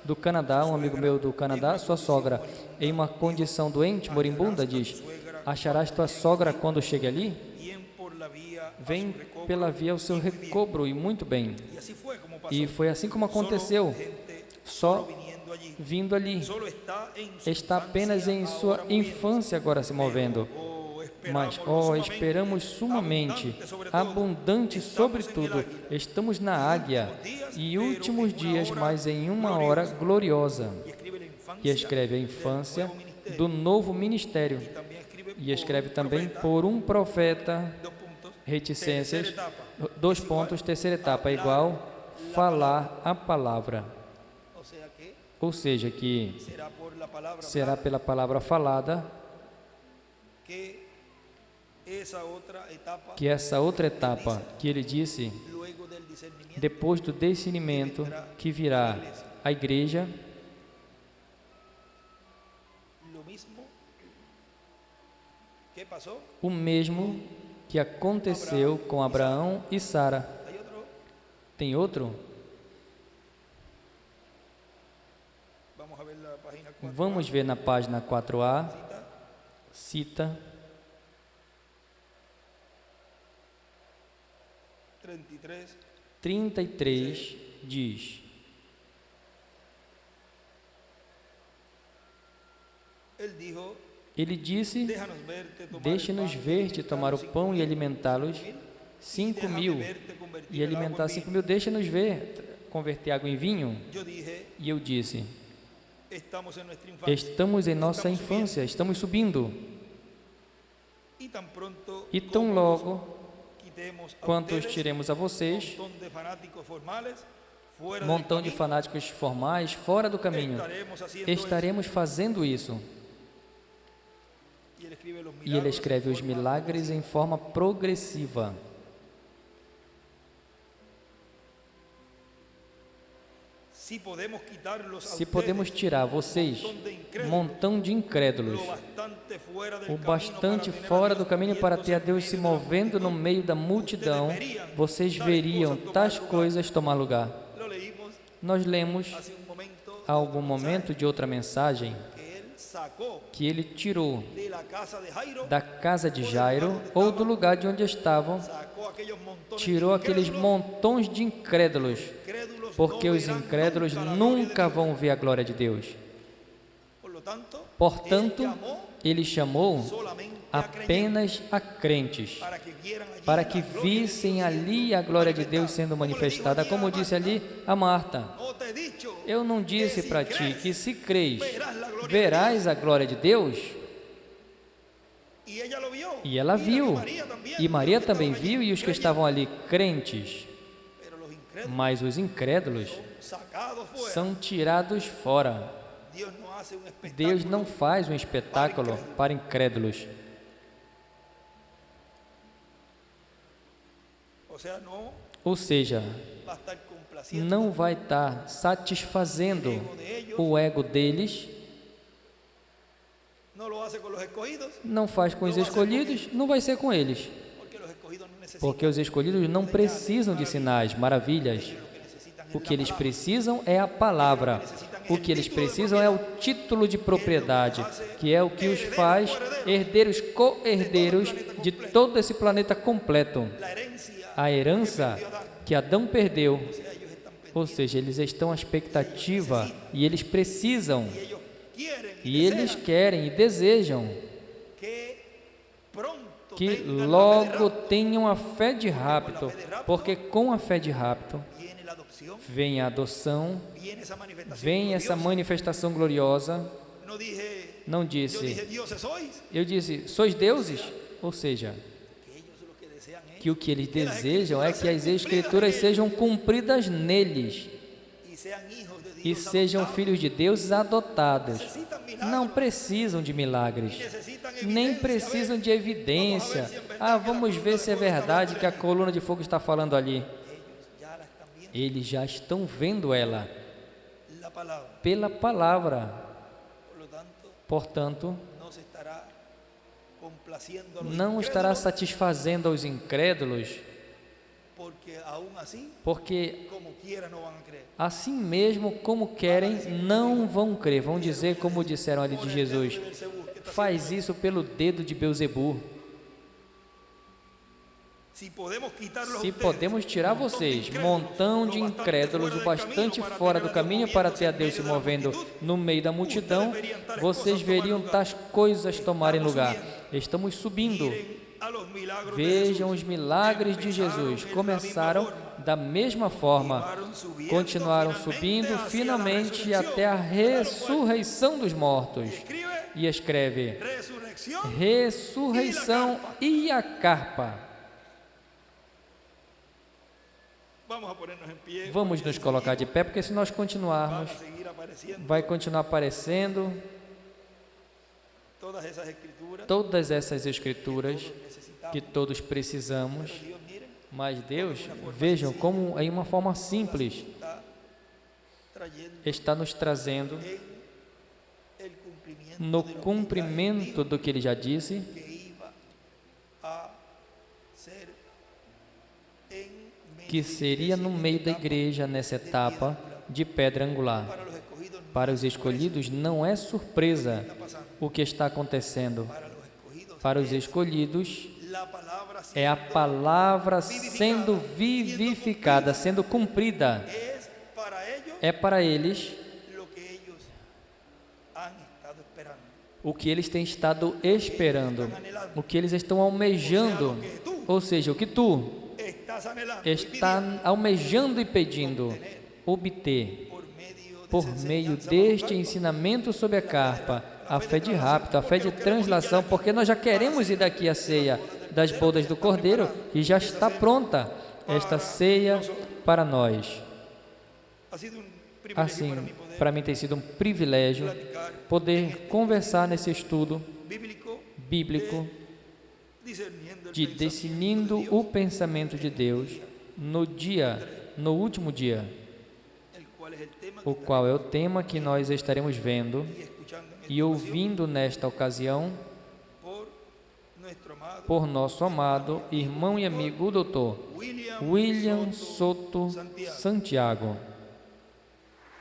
do Canadá, um amigo meu do Canadá, sua sogra, em uma condição doente, moribunda, diz: acharás tua sogra quando chegue ali? Vem pela via o seu recobro, e muito bem. E foi assim como aconteceu, só vindo ali. Está apenas em sua infância agora se movendo. Mas, esperamos sumamente, abundante sobre tudo. Estamos na águia e últimos dias, mas em uma hora gloriosa. E escreve a infância do novo ministério. E escreve também por um profeta, reticências, 2 pontos, terceira etapa, igual falar a palavra. Ou seja, que será pela palavra falada que essa outra etapa que ele disse, depois do discernimento, que virá a igreja, o mesmo que aconteceu com Abraão e Sara. Tem outro? Vamos ver na página 4A, cita 33, diz: ele disse: deixe-nos ver-te tomar o pão e alimentá-los 5.000, e alimentar 5.000, deixa-nos ver converter água em vinho. E eu disse: estamos em nossa infância, estamos subindo, e tão logo quanto os tiremos a vocês, montão de fanáticos formais fora do caminho, estaremos fazendo isso. E ele escreve os milagres em forma progressiva. Se podemos tirar vocês, montão de incrédulos, o bastante fora do caminho para ter a Deus se movendo no meio da multidão, vocês veriam tais coisas tomar lugar. Nós lemos há algum momento de outra mensagem que ele tirou da casa de Jairo, ou do lugar de onde estavam, tirou aqueles montões de incrédulos, porque os incrédulos nunca vão ver a glória de Deus. Portanto, ele chamou apenas a crentes, para que vissem ali a glória de Deus sendo manifestada. Como disse ali a Marta, eu não disse para ti que se crês, verás a glória de Deus? E ela viu, e Maria também viu, e os que estavam ali crentes. Mas os incrédulos são tirados fora. Deus não faz um espetáculo para incrédulos. Ou seja, não vai estar satisfazendo o ego deles, não faz com os escolhidos, não vai ser com eles. Porque os escolhidos não precisam de sinais, maravilhas. O que eles precisam é a palavra. O que eles precisam é o título de propriedade, que é o que os faz herdeiros, co-herdeiros de todo esse planeta completo. A herança que Adão perdeu, ou seja, eles estão à expectativa e eles precisam, e eles querem e desejam que logo tenham a fé de rapto, porque com a fé de rapto vem a adoção, vem essa manifestação gloriosa. Não disse, eu disse, sois deuses? Ou seja, que o que eles desejam é que as Escrituras sejam cumpridas neles e sejam filhos de Deus adotados. Não precisam de milagres, nem precisam de evidência. Vamos ver se é verdade que a coluna de fogo está falando ali. Eles já estão vendo ela pela palavra. Portanto, não estará satisfazendo aos incrédulos, porque assim mesmo como querem, não vão crer. Vão dizer como disseram ali de Jesus: faz isso pelo dedo de Beelzebul. Se podemos tirar vocês, montão de incrédulos, o bastante fora do caminho para ter a Deus se movendo no meio da multidão, vocês veriam tais coisas tomarem lugar. Estamos subindo. Vejam os milagres de Jesus. Começaram da mesma forma, continuaram subindo finalmente até a ressurreição dos mortos. E escreve: ressurreição e a carpa. Vamos nos colocar de pé, porque se nós continuarmos, vai continuar aparecendo todas essas escrituras que todos precisamos. Mas Deus, vejam como em uma forma simples está nos trazendo no cumprimento do que Ele já disse, que seria no meio da igreja nessa etapa de pedra angular. Para os escolhidos não é surpresa o que está acontecendo. Para os escolhidos é a palavra sendo vivificada, sendo cumprida. É para eles o que eles têm estado esperando, o que eles estão almejando, ou seja, o que tu está almejando e pedindo obter por meio deste ensinamento sobre a carpa, a fé de rapto, a fé de translação, porque nós já queremos ir daqui à ceia das bodas do Cordeiro e já está pronta esta ceia para nós. Assim, para mim tem sido um privilégio poder conversar nesse estudo bíblico discerniendo el de pensamiento definindo de Dios, o pensamento de Deus no último dia, el cual es el tema o qual é o tema que nós estaremos vendo y escuchando en esta e ouvindo nesta ocasião por nuestro amado por nosso amado irmão e amigo, o Dr. William William Soto Santiago.